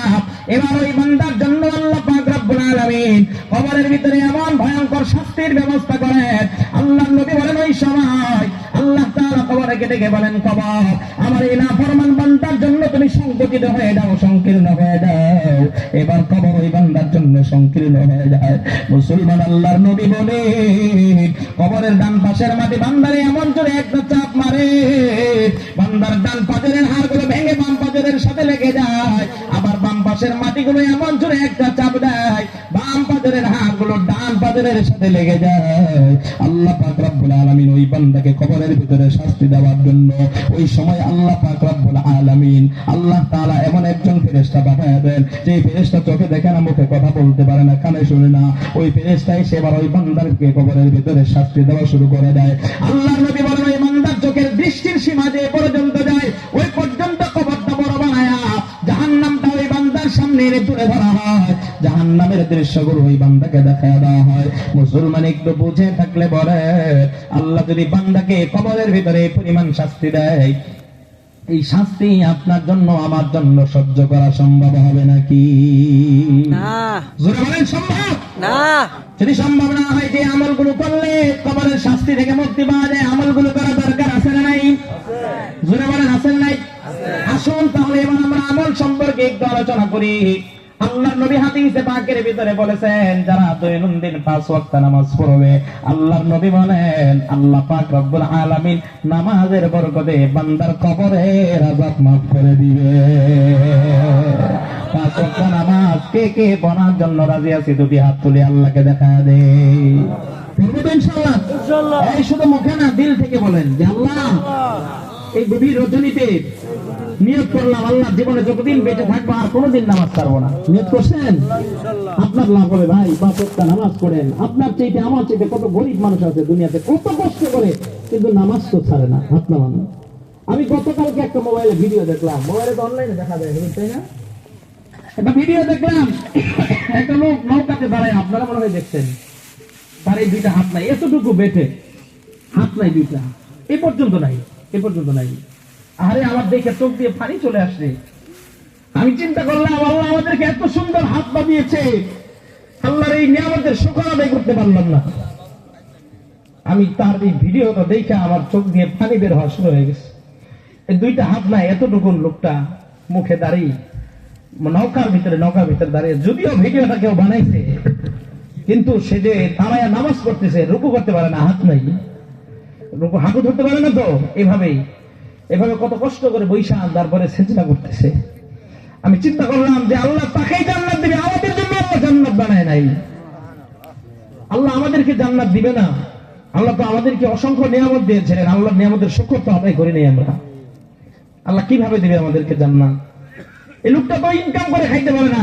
এবার ওই বান্দার জন্য আল্লাহ পাক রব্বুল আলামিন কবরের ভিতরে এমন ভয়ঙ্কর শাস্তির ব্যবস্থা করেন। আল্লাহর নবী বলেন, ওই সময় আল্লাহ তাআলা কবরে ডেকে বলেন, কবর, আমার এই নাফরমান বান্দার জন্য তুমি সংকুচিত হয়ে যাও, সংকীর্ণ হয়ে যাও। এবার কবর ওই বান্দার জন্য সংকীর্ণ হয়ে যায়। মুসলমান, আল্লাহর নবী বলে, কবরের ডান পাশের মাটি বান্দারে এমন জোরে একটা চাপ মারে, বান্দার ডান পাজরের হাড়গুলো ভেঙে বাম পাজরের সাথে লেগে যায়। আবার বাম পাশের মাটিগুলো এমন জোরে একটা চাপ দেয়, বাম পাজরের হাড়গুলো ডান পাজরের সাথে লেগে যায়। আল্লাহ পাক রব্বুল আলামিন ওই বান্দাকে কবরের ভিতরে শাস্তি দেওয়ার জন্য ওই সময় আল্লাহ পাক রব্বুল আলামিন আল্লাহ তাআলা এমন একজন ফেরেশতা পাঠায় দেন, যে ফেরেশতা চোখে দেখে না, মুখে কথা বলতে পারে না, কানে শুনে না। ওই ফেরেশতা এসে এবার ওই বান্দাকে কবরের ভিতরে শাস্তি দেওয়া শুরু করে দেয়। আল্লাহর নবী বলেন, ওই বান্দার চোখের দৃষ্টির সীমা যে পর্যন্ত যায় ওই পর্যন্ত কবরটা বড় বানায়া জাহান্নামটা ওই বান্দার সামনে এনে তুলে ধরা হয়, জাহান্নামের দৃশ্যগুলো ওই বান্দাকে দেখায় দেওয়া হয়। মুসলমান একটু বুঝে থাকলে বলে, আল্লাহ যদি বান্দাকে কবরের ভিতরে পরিমাণ শাস্তি দেয়, এই শাস্তি আপনার জন্য আমার জন্য সহ্য করা সম্ভব হবে নাকি? না। জোরে বলেন, সম্ভব না। যদি সম্ভব না হয়, যে আমলগুলো করলে কবরের শাস্তি থেকে মুক্তি পাওয়া যায়, আমলগুলো করা দরকার আছে না নাই? জোরে বলেন, আছে না নাই? আসুন তাহলে এবার আমরা আমল সম্পর্কে একটু আলোচনা করি। আল্লাহর নবী হাদিসে পাকের ভিতরে বলেছেন, যারা দৈনন্দিন 5 ওয়াক্ত নামাজ পড়বে, আল্লাহর নবী বলেন, আল্লাহ পাক রব্বুল আলামিন নামাজের বরকতে বান্দার কবরের আযাব মাফ করে দিবে। 5 ওয়াক্ত নামাজ কে কে পড়ার জন্য রাজি আছে? দুটি হাত তুলে আল্লাহকে দেখায় দে। পড়বে তো ইনশাআল্লাহ? ইনশাআল্লাহ। এই শুধু মুখে না, দিল থেকে বলেন যে আল্লাহ, এই গভীর রজনীতে নিয়ত করলাম, আল্লাহ জীবনে যতদিন বেঁচে থাকবো আর কোনোদিন নামাজ ছাড়বো না। নিয়ত করছেন? আপনার লাভ হবে ভাই। 5 ওয়াক্ত নামাজ পড়েন। আপনার চাইতে আমার চাইতে কত গরিব মানুষ আছে দুনিয়াতে, কত কষ্ট করে কিন্তু নামাজ তো ছাড়ে না। হাত নামান। আমি গতকালকে একটা মোবাইলে ভিডিও দেখলাম, মোবাইলে তো অনলাইনে দেখা যায়, তাই না? একটা ভিডিও দেখলাম, একটা লোক নৌকাতে দাঁড়ায়, আপনারা মনে হয় দেখছেন, তার এই 2টা হাত নাই, এতটুকু বেটে হাত নাই, 2টা এই পর্যন্ত নাই, এ পর্যন্ত নাই। আরে আমার দেখে চোখ দিয়ে পানি চলে আসছে। আমি চিন্তা করলাম, আল্লাহ আমাদেরকে এত সুন্দর হাত বানিয়েছে, আল্লাহর এই নিয়ামতের শুকর আদায় করতে পারলাম না। আমি তার এই ভিডিওটা দেখে আমার চোখ দিয়ে পানি বের হওয়া শুরু হয়ে গেছে। এই 2টা হাত নাই, এতটুকু লোকটা মুখে দাঁড়িয়ে নৌকার ভিতরে দাঁড়িয়ে, যদিও ভিডিওটা কেউ বানাইছে, কিন্তু সে যে দাঁড়ায় নামাজ পড়তেছে, রুকু করতে পারে না, হাত নাই, রুকু হাঁটু ধরতে পারে না, তো এভাবে কত কষ্ট করে বৈশা তারপরে সেজদা করতেছে। আমি চিন্তা করলাম যে আল্লাহ তাকেই জান্নাত দিবে, আমাদের জন্য আল্লাহ জান্নাত বানায় নাই। আল্লাহ আমাদেরকে জান্নাত দিবে না? আল্লাহ তো আমাদেরকে অসংখ্য নিয়ামত দিয়েছিলেন, আল্লাহর নিয়ামতের শুকর তো আদায় করি নাই আমরা। আল্লাহ কিভাবে দিবে আমাদেরকে জান্নাত? এই লোকটা তো ইনকাম করে খাইতে পারে না,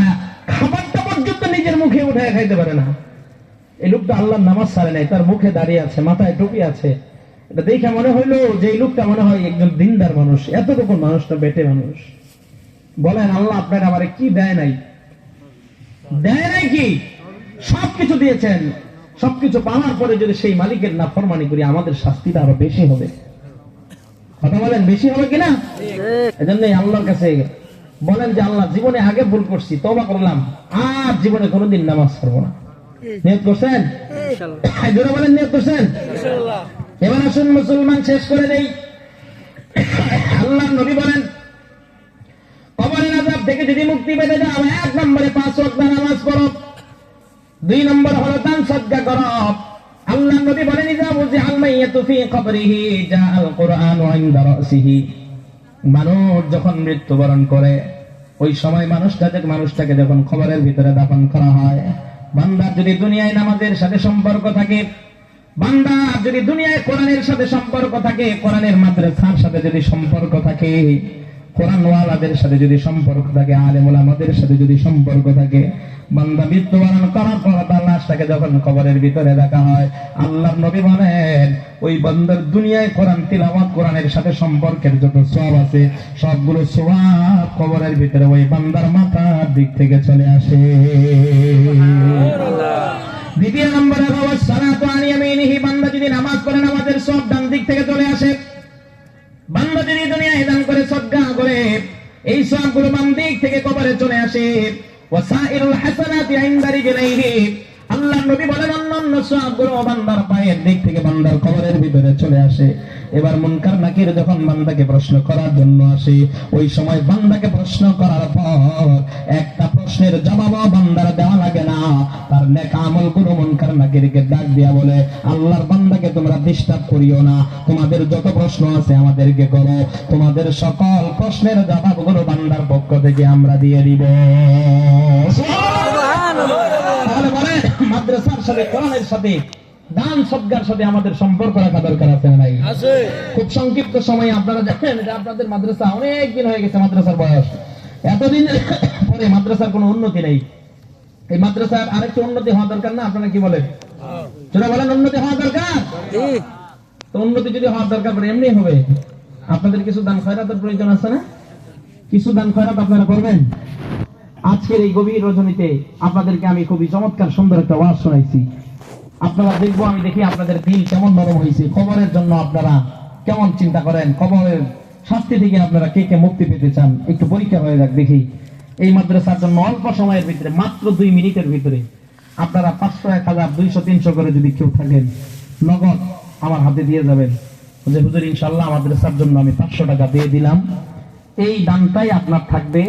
খাবারটা পর্যন্ত নিজের মুখে উঠে খাইতে পারে না। এই লোকটা আল্লাহর নামাজ ছাড়ে নাই, তার মুখে দাঁড়িয়ে আছে, মাথায় টুপি আছে। এটা দেখে মনে হইলো যে এই লোকটা মনে হয় একজন দিনদার মানুষ। এতটুকু মানুষটা বেটে মানুষ। বলেন, আল্লাহ আপনার আমারে কি দেয় নাই? দেয় নাই কি? সবকিছু দিয়েছেন। সবকিছু পাওয়ার পরে যদি সেই মালিকের নাফরমানি করি, আমাদের শাস্তিটা আরো বেশি হবে। কথা বলেন, বেশি হবে কিনা? এজন্যই আল্লাহর কাছে বলেন যে আল্লাহ, জীবনে আগে ভুল করছি, তওবা করলাম, আর জীবনে কোনোদিন নামাজ ছাড়বো না। নিয়ত করছেন? ইনশাআল্লাহ জোরে বলেন, নিয়ত করছেন? ইনশাআল্লাহ এবার আসুন মুসলমান শেষ করে দেই। আল্লাহর নবী বলেন, কবরের আযাব থেকে যদি মুক্তি পেতে যাও, 1 নম্বরে 5 ওয়াক্ত নামাজ পড়ো, 2 নম্বর হলো দান সদকা করো। আল্লাহর নবী বলেন, ইযা বুযিআল মাইয়াতু ফি কবরিহি জাআল কুরআনু ইনদা রাসিহি। মানুষ যখন মৃত্যুবরণ করে, ওই সময় মানুষটাকে যখন কবরের ভিতরে দাফন করা হয়, বান্দার যদি দুনিয়ায় নামাজের সাথে সম্পর্ক থাকে, বান্দার যদি দুনিয়ায় কোরআনের সাথে সম্পর্ক থাকে, কোরআনের মাদ্রাসার সাথে যদি সম্পর্ক থাকে, কোরআনওয়ালাদের সাথে যদি সম্পর্ক থাকে, আলেম ওলামাদের সাথে যদি সম্পর্ক থাকে, বান্দা মৃত্যুবরণ করার পর তার লাশটাকে যখন কবরের ভিতরে রাখা হয়, আল্লাহর নবী বলেন, ওই বান্দার দুনিয়ায় কোরআন তিলাওয়াত, কোরআনের সাথে সম্পর্কের যত সওয়াব আছে, সবগুলো সওয়াব কবরের ভিতরে ওই বান্দার মাথার দিক থেকে চলে আসে। দ্বিতীয় নম্বরে হলো সালাতু আন ইয়ামিনিহি, বান্দা যদি নামাজ পড়ে, নামাজের সব ডান দিক থেকে চলে আসে। বান্দা যদি দুনিয়ায় দান করে, সদকা করে, এই সবগুলো বাম দিক থেকে কবরে চলে আসে। ওয়াসাইরুল হাসানাতি ইনদা রিজলাইহি, আল্লাহর নবী বলেন, অন্যান্য সবগুলো বান্দার পায়ের দিক থেকে বান্দার কবরের ভিতরে চলে আসে। এবার মুনকার নাকির যখন বান্দাকে প্রশ্ন করার জন্য আসে, ওই সময় বান্দাকে প্রশ্ন করার পর একটা প্রশ্নের জবাবও বান্দার দেওয়া লাগে না। তার নেক আমলগুলো মুনকার নাকিরকে ডাক দিয়া বলে, আল্লাহর বান্দাকে তোমরা ডিস্টার্ব করিও না, তোমাদের যত প্রশ্ন আছে আমাদেরকে করো, তোমাদের সকল প্রশ্নের জবাবগুলো বান্দার পক্ষ থেকে আমরা দিয়ে দিব। তাহলে বলে, মাদ্রাসার সাথে, কোরআনের সাথে, দান সদকার সাথে আমাদের সম্পর্ক রাখা দরকার আছে না নাই? আছে। খুব সংক্ষিপ্ত সময়ে আপনারা জানেন যে আপনাদের মাদ্রাসা অনেক দিন হয়ে গেছে, মাদ্রাসার বয়স, এতদিন পরে মাদ্রাসার কোনো উন্নতি নেই। এই মাদ্রাসার আরেকটু উন্নতি হওয়া দরকার না? আপনারা কি বলেন? যারা বলেন উন্নতি হওয়া দরকার, তো উন্নতি যদি হওয়ার দরকার পড়ে, এমনি হবে। আপনাদের কিছু দান খয়রাতের প্রয়োজন আছে না? কিছু দান খয়রাত আপনারা করবেন। আজকের এই গভীর রজনীতে আপনাদেরকে আমি খুবই চমৎকার সুন্দর একটা ওয়াজ শোনাইছি। আপনারা দেখবো, আমি দেখি আপনাদের দিল কেমন নরম হয়েছে। কবরের জন্য আপনারা কেমন চিন্তা করেন, কবরের শাস্তি থেকে আপনারা কে কে মুক্তি পেতে চান, একটু পরীক্ষা হয়ে যাক দেখি। এই মাদ্রাসার জন্য অল্প সময়ের ভিতরে, মাত্র 2 মিনিটের ভিতরে আপনারা 500, 1000, 200, 300 করে যদি কেউ থাকেন, নগদ আমার হাতে দিয়ে যাবেন যে হুজুর ইনশাআল্লাহ মাদ্রাসার জন্য আমি 500 টাকা দিয়ে দিলাম। এই দানটাই আপনার থাকবে